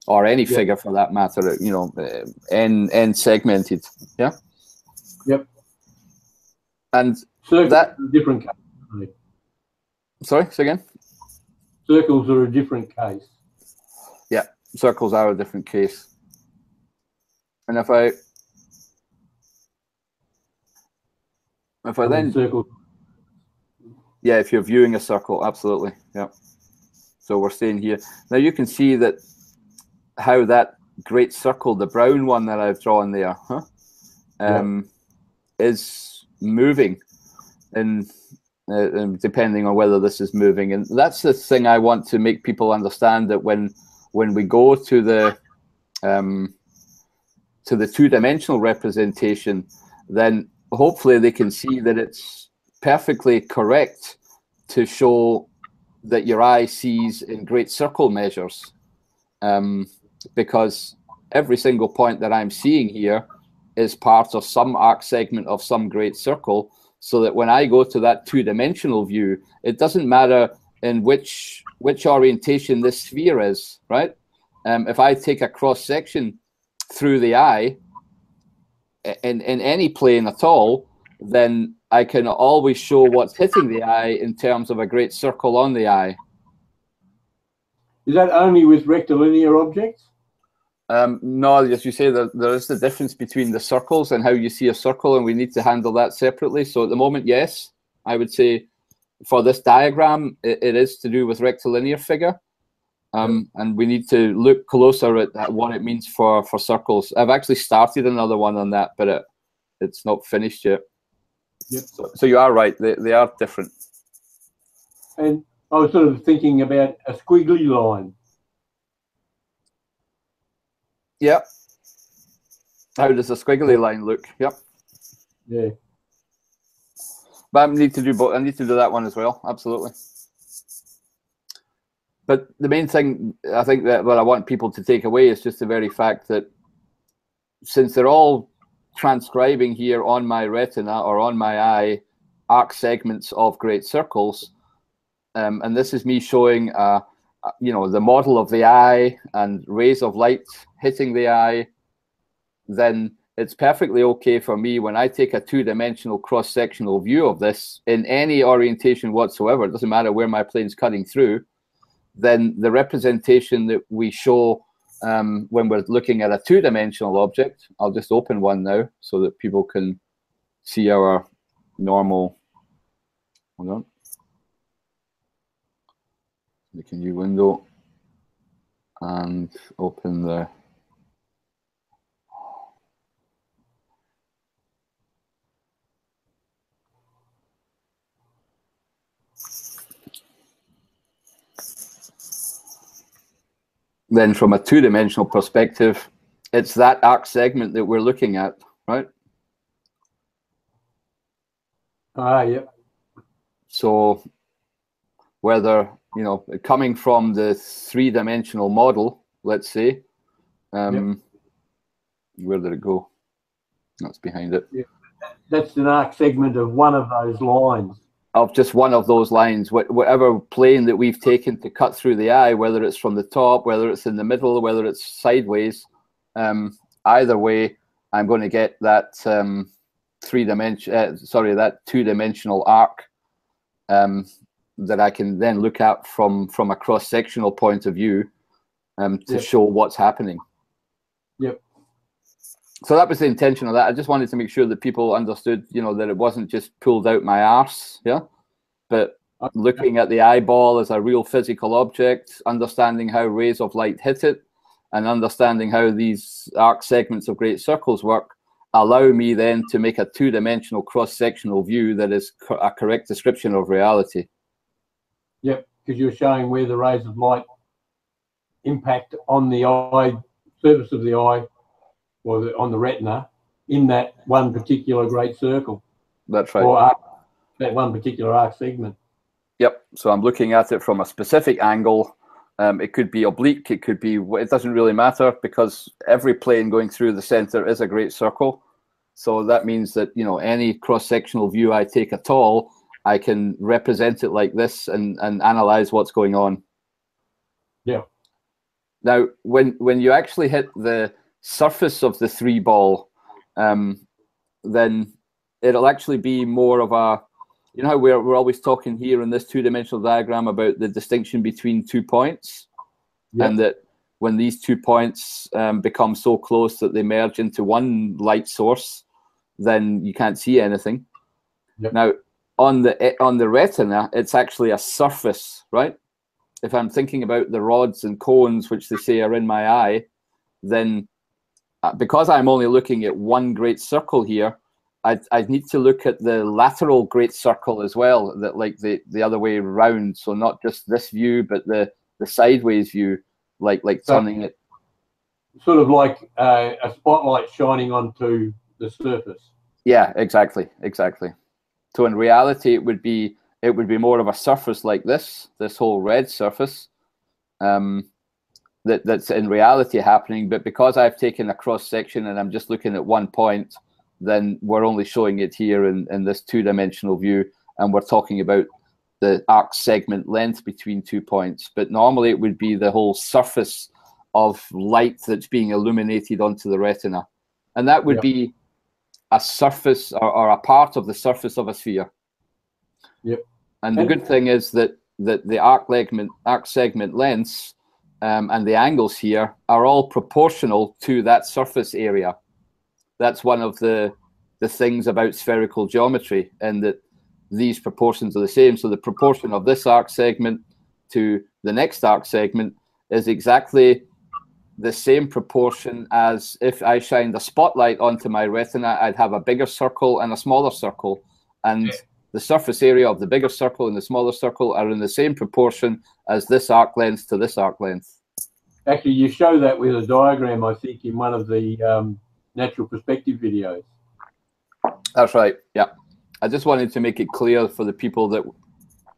or any figure for that matter. N segmented. Yeah. Yep. And circles that are a different case. Sorry, say again. Circles are a different case. Yeah, circles are a different case. And if I then circle. Yeah, if you're viewing a circle, absolutely. Yeah. So we're staying here. Now you can see that how that great circle, the brown one that I've drawn there, is moving, and depending on whether this is moving. And that's the thing I want to make people understand, that when we go to the two-dimensional representation, then hopefully they can see that it's perfectly correct to show that your eye sees in great circle measures, because every single point that I'm seeing here is part of some arc segment of some great circle, so that when I go to that two-dimensional view, it doesn't matter in which orientation this sphere is, right? If I take a cross-section through the eye in any plane at all, then I can always show what's hitting the eye in terms of a great circle on the eye. Is that only with rectilinear objects? No, as you say, there is the difference between the circles and how you see a circle, and we need to handle that separately. So at the moment, yes, I would say for this diagram, it is to do with rectilinear figure. And we need to look closer at what it means for circles. I've actually started another one on that, but it's not finished yet. Yep. So you are right, they are different. And I was sort of thinking about a squiggly line. Yep. How does a squiggly line look? Yep. Yeah. But I need to do both. I need to do that one as well. Absolutely. But the main thing I think that what I want people to take away is just the very fact that since they're all transcribing here on my retina or on my eye arc segments of great circles, and this is me showing you know, the model of the eye and rays of light hitting the eye, then it's perfectly okay for me when I take a two-dimensional cross-sectional view of this in any orientation whatsoever. It doesn't matter where my plane's cutting through. Then the representation that we show when we're looking at a two-dimensional object, I'll just open one now so that people can see our normal. Hold on. Make a new window and open the. Then from a two-dimensional perspective, it's that arc segment that we're looking at, right? Yeah. So whether, you know, coming from the three-dimensional model, let's say, where did it go? That's behind it. Yeah. That's an arc segment of one of those lines. Of just one of those lines, whatever plane that we've taken to cut through the eye, whether it's from the top, whether it's in the middle, whether it's sideways, either way, I'm going to get that that two-dimensional arc that I can then look at from a cross-sectional point of view to show what's happening. Yep. So that was the intention of that. I just wanted to make sure that people understood, you know, that it wasn't just pulled out my arse, yeah, but looking at the eyeball as a real physical object, understanding how rays of light hit it, and understanding how these arc segments of great circles work, allow me then to make a two-dimensional cross-sectional view that is a correct description of reality. Yep, because you're showing where the rays of light impact on the eye, surface of the eye, or on the retina, in that one particular great circle. That's right. Or that one particular arc segment. Yep. So I'm looking at it from a specific angle. It could be oblique. It could be. It doesn't really matter because every plane going through the center is a great circle. So that means that, you know, any cross-sectional view I take at all, I can represent it like this and analyze what's going on. Yeah. Now, when you actually hit the surface of the three ball, then it'll actually be more of a, you know how we're always talking here in this two-dimensional diagram about the distinction between 2 points, and that when these 2 points become so close that they merge into one light source, then you can't see anything. Now on the retina, it's actually a surface, right? If I'm thinking about the rods and cones which they say are in my eye, then because I'm only looking at one great circle here, I need to look at the lateral great circle as well, that like the other way around. So not just this view, but the sideways view, like so turning it. Sort of like a spotlight shining onto the surface. Yeah, exactly. So in reality, it would be more of a surface like this whole red surface. That's in reality happening, but because I've taken a cross section and I'm just looking at 1 point, then we're only showing it here in this two-dimensional view, and we're talking about the arc segment length between 2 points. But normally it would be the whole surface of light that's being illuminated onto the retina, and that would be a surface or a part of the surface of a sphere. And the good thing is that the arc segment lengths and the angles here are all proportional to that surface area. That's one of the things about spherical geometry, and that these proportions are the same. So the proportion of this arc segment to the next arc segment is exactly the same proportion as if I shined a spotlight onto my retina. I'd have a bigger circle and a smaller circle, and the surface area of the bigger circle and the smaller circle are in the same proportion as this arc length to this arc length. Actually, you show that with a diagram, I think, in one of the natural perspective videos. That's right, yeah. I just wanted to make it clear for the people that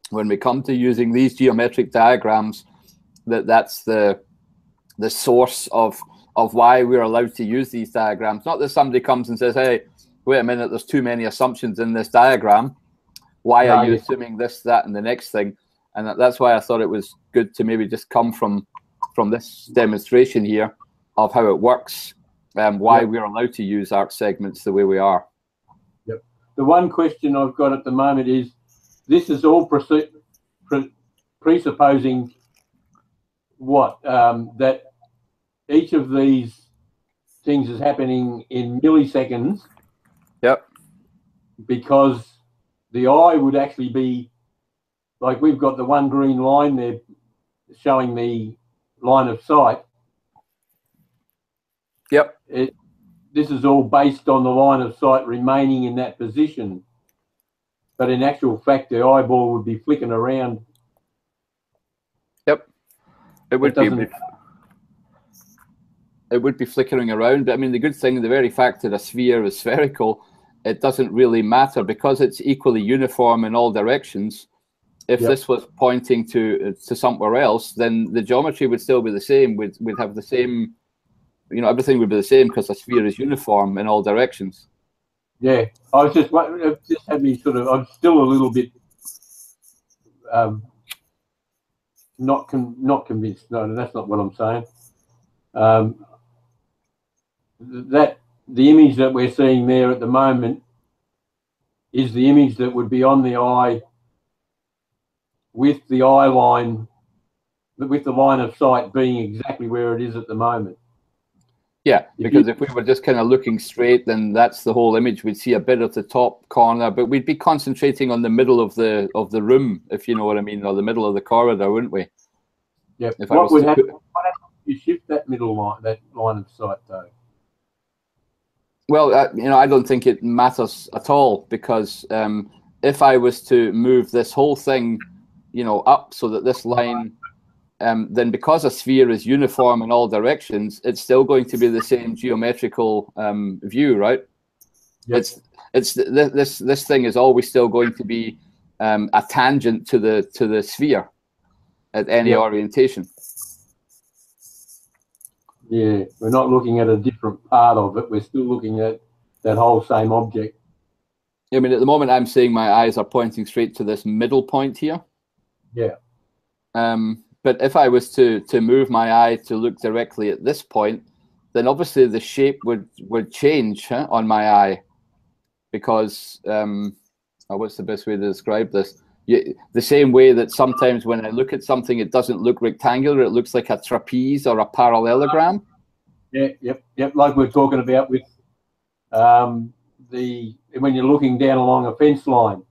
when we come to using these geometric diagrams, that's the source of why we're allowed to use these diagrams. Not that somebody comes and says, hey, wait a minute, there's too many assumptions in this diagram. Why are you assuming this, that, and the next thing? And that's why I thought it was good to maybe just come from this demonstration here of how it works and why we're allowed to use arc segments the way we are. Yep. The one question I've got at the moment is, this is all presupposing what? That each of these things is happening in milliseconds. Yep. Because the eye would actually be, like we've got the one green line there showing the line of sight. Yep. This is all based on the line of sight remaining in that position. But in actual fact, the eyeball would be flicking around. Yep. It would be flickering around. But I mean, the good thing, the very fact that a sphere is spherical, it doesn't really matter because it's equally uniform in all directions. If this was pointing to somewhere else, then the geometry would still be the same. We'd have the same, you know, everything would be the same because a sphere is uniform in all directions. Yeah, I was just had me sort of. I'm still a little bit not convinced. No, that's not what I'm saying. That the image that we're seeing there at the moment is the image that would be on the eye with the eye line, with the line of sight being exactly where it is at the moment. Yeah, because if we were just kind of looking straight, then that's the whole image. We'd see a bit of the top corner, but we'd be concentrating on the middle of the room, if you know what I mean, or the middle of the corridor, wouldn't we? Yeah. What would happen if you shift that middle line, that line of sight, though? Well, you know, I don't think it matters at all because if I was to move this whole thing, you know, up so that this line. Then because a sphere is uniform in all directions, it's still going to be the same geometrical view, right? Yep. This thing is always still going to be a tangent to the sphere at any orientation. Yeah, we're not looking at a different part of it. We're still looking at that whole same object. I mean, at the moment, I'm saying my eyes are pointing straight to this middle point here. Yeah. But if I was to move my eye to look directly at this point, then obviously the shape would change on my eye, because what's the best way to describe this? The same way that sometimes when I look at something, it doesn't look rectangular; it looks like a trapeze or a parallelogram. Yeah, yep. Like we're talking about with when you're looking down along a fence line.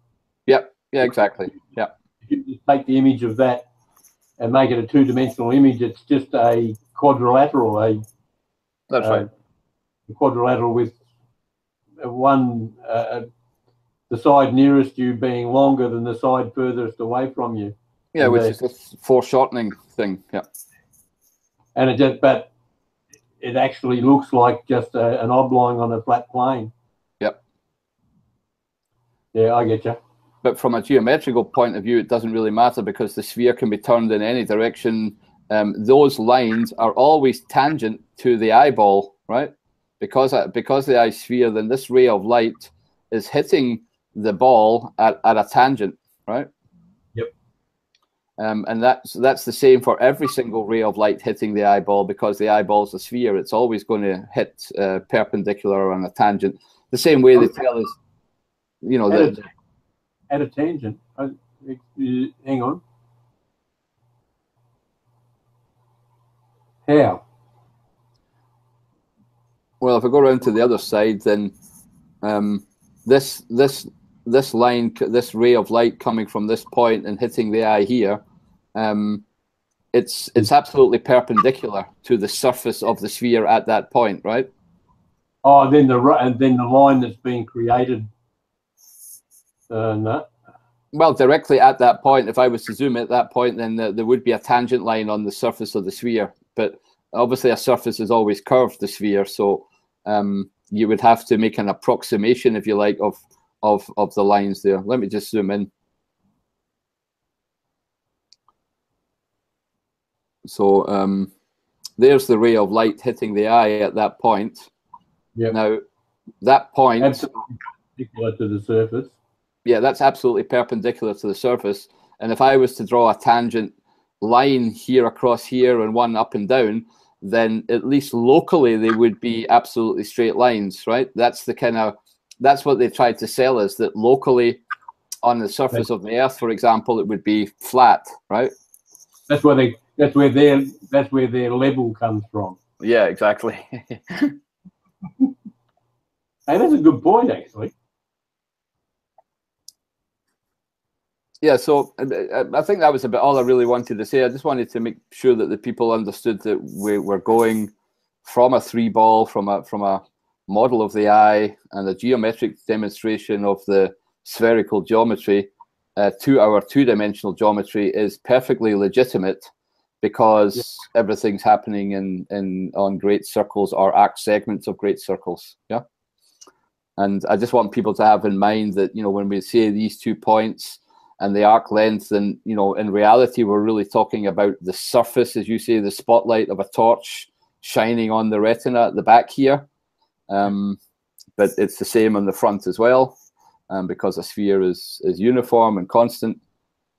Yep. Yeah. Exactly. Yeah. You just take the image of that and make it a two-dimensional image. It's just a quadrilateral. That's right. A quadrilateral with one, the side nearest you being longer than the side furthest away from you. Yeah, which is a foreshortening thing. Yeah. And but it actually looks like just an oblong on a flat plane. Yep. Yeah, I get you. But from a geometrical point of view, it doesn't really matter because the sphere can be turned in any direction. Those lines are always tangent to the eyeball, right? Because the eye sphere, then this ray of light is hitting the ball at a tangent, right? Yep. And that's the same for every single ray of light hitting the eyeball, because the eyeball's a sphere. It's always going to hit perpendicular on a tangent. The same way they tell us, you know, that. At a tangent. Hang on. How? Well, if I go around to the other side, then this this line, this ray of light coming from this point and hitting the eye here, it's absolutely perpendicular to the surface of the sphere at that point, right? Oh, then the line that's being created. No. Well, directly at that point, if I was to zoom at that point, then there would be a tangent line on the surface of the sphere. But obviously, a surface is always curved, the sphere, so you would have to make an approximation, if you like, of the lines there. Let me just zoom in. So there's the ray of light hitting the eye at that point. Yep. Now, that point... Absolutely perpendicular to the surface. Yeah, that's absolutely perpendicular to the surface. And if I was to draw a tangent line here across here and one up and down, then at least locally they would be absolutely straight lines, right? That's the kind of, that's what they tried to sell us, that locally on the surface of the Earth, for example, it would be flat, right? That's where their level comes from. Yeah, exactly. Hey, that's a good point, actually. Yeah, so I think that was about all I really wanted to say. I just wanted to make sure that the people understood that we were going from a three ball, from a model of the eye and a geometric demonstration of the spherical geometry to our two-dimensional geometry is perfectly legitimate, because everything's happening on great circles or arc segments of great circles. Yeah, and I just want people to have in mind that, you know, when we say these 2 points and the arc length, and, you know, in reality, we're really talking about the surface, as you say, the spotlight of a torch shining on the retina at the back here. But it's the same on the front as well, because a sphere is uniform and constant.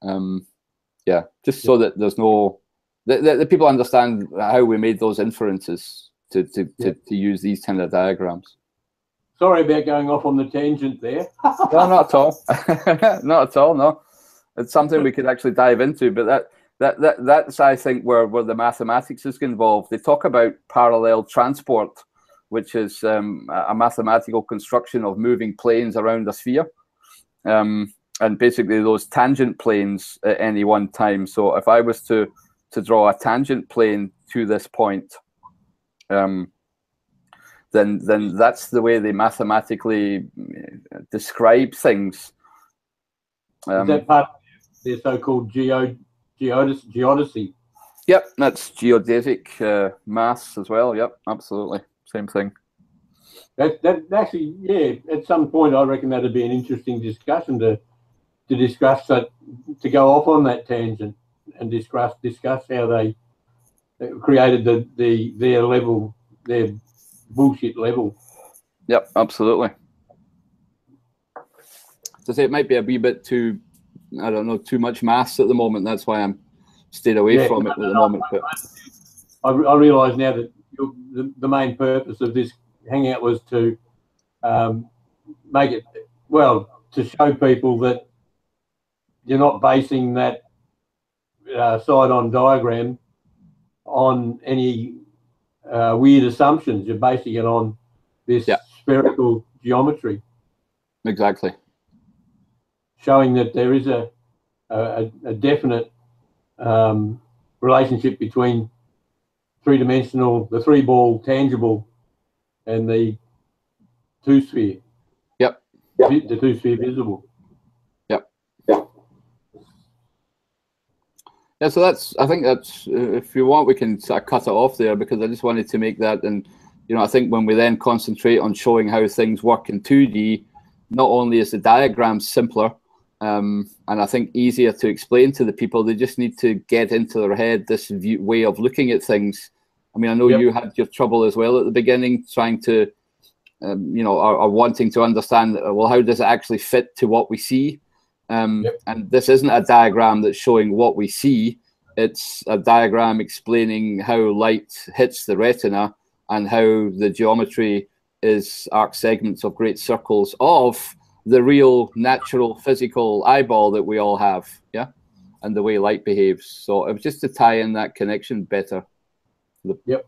Yeah, just so that there's no, the people understand how we made those inferences to use these kind of diagrams. Sorry about going off on the tangent there. No, not at all. Not at all. No, it's something we could actually dive into. But that's I think where the mathematics is involved. They talk about parallel transport, which is a mathematical construction of moving planes around a sphere, and basically those tangent planes at any one time. So if I was to draw a tangent plane to this point, then that's the way they mathematically describe things. Is that part of their so-called geodesy? Yep, that's geodesic maths as well. Yep, absolutely, same thing. That actually, yeah. At some point, I reckon that'd be an interesting discussion to discuss that, to go off on that tangent and discuss how they created their level, their bullshit level. Yep, absolutely. So say it might be a wee bit too, I don't know, too much maths at the moment. That's why I'm stayed away from it at the moment. But I realise now that the main purpose of this hangout was to make it, well, to show people that you're not basing that side-on diagram on any weird assumptions. You're basing it on this spherical geometry. Exactly. Showing that there is a definite relationship between the three-ball tangible and the two-sphere. Yep. The two-sphere visible. Yep. Yeah, so I think that's, if you want, we can sort of cut it off there, because I just wanted to make that. And, you know, I think when we then concentrate on showing how things work in 2D, not only is the diagram simpler, and I think easier to explain to the people, they just need to get into their head this way of looking at things. I mean, I know you had your trouble as well at the beginning, trying to, you know, or wanting to understand, well, how does it actually fit to what we see? And this isn't a diagram that's showing what we see. It's a diagram explaining how light hits the retina and how the geometry is arc segments of great circles of the real natural physical eyeball that we all have, and the way light behaves. So it was just to tie in that connection better. Yep.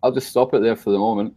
I'll just stop it there for the moment.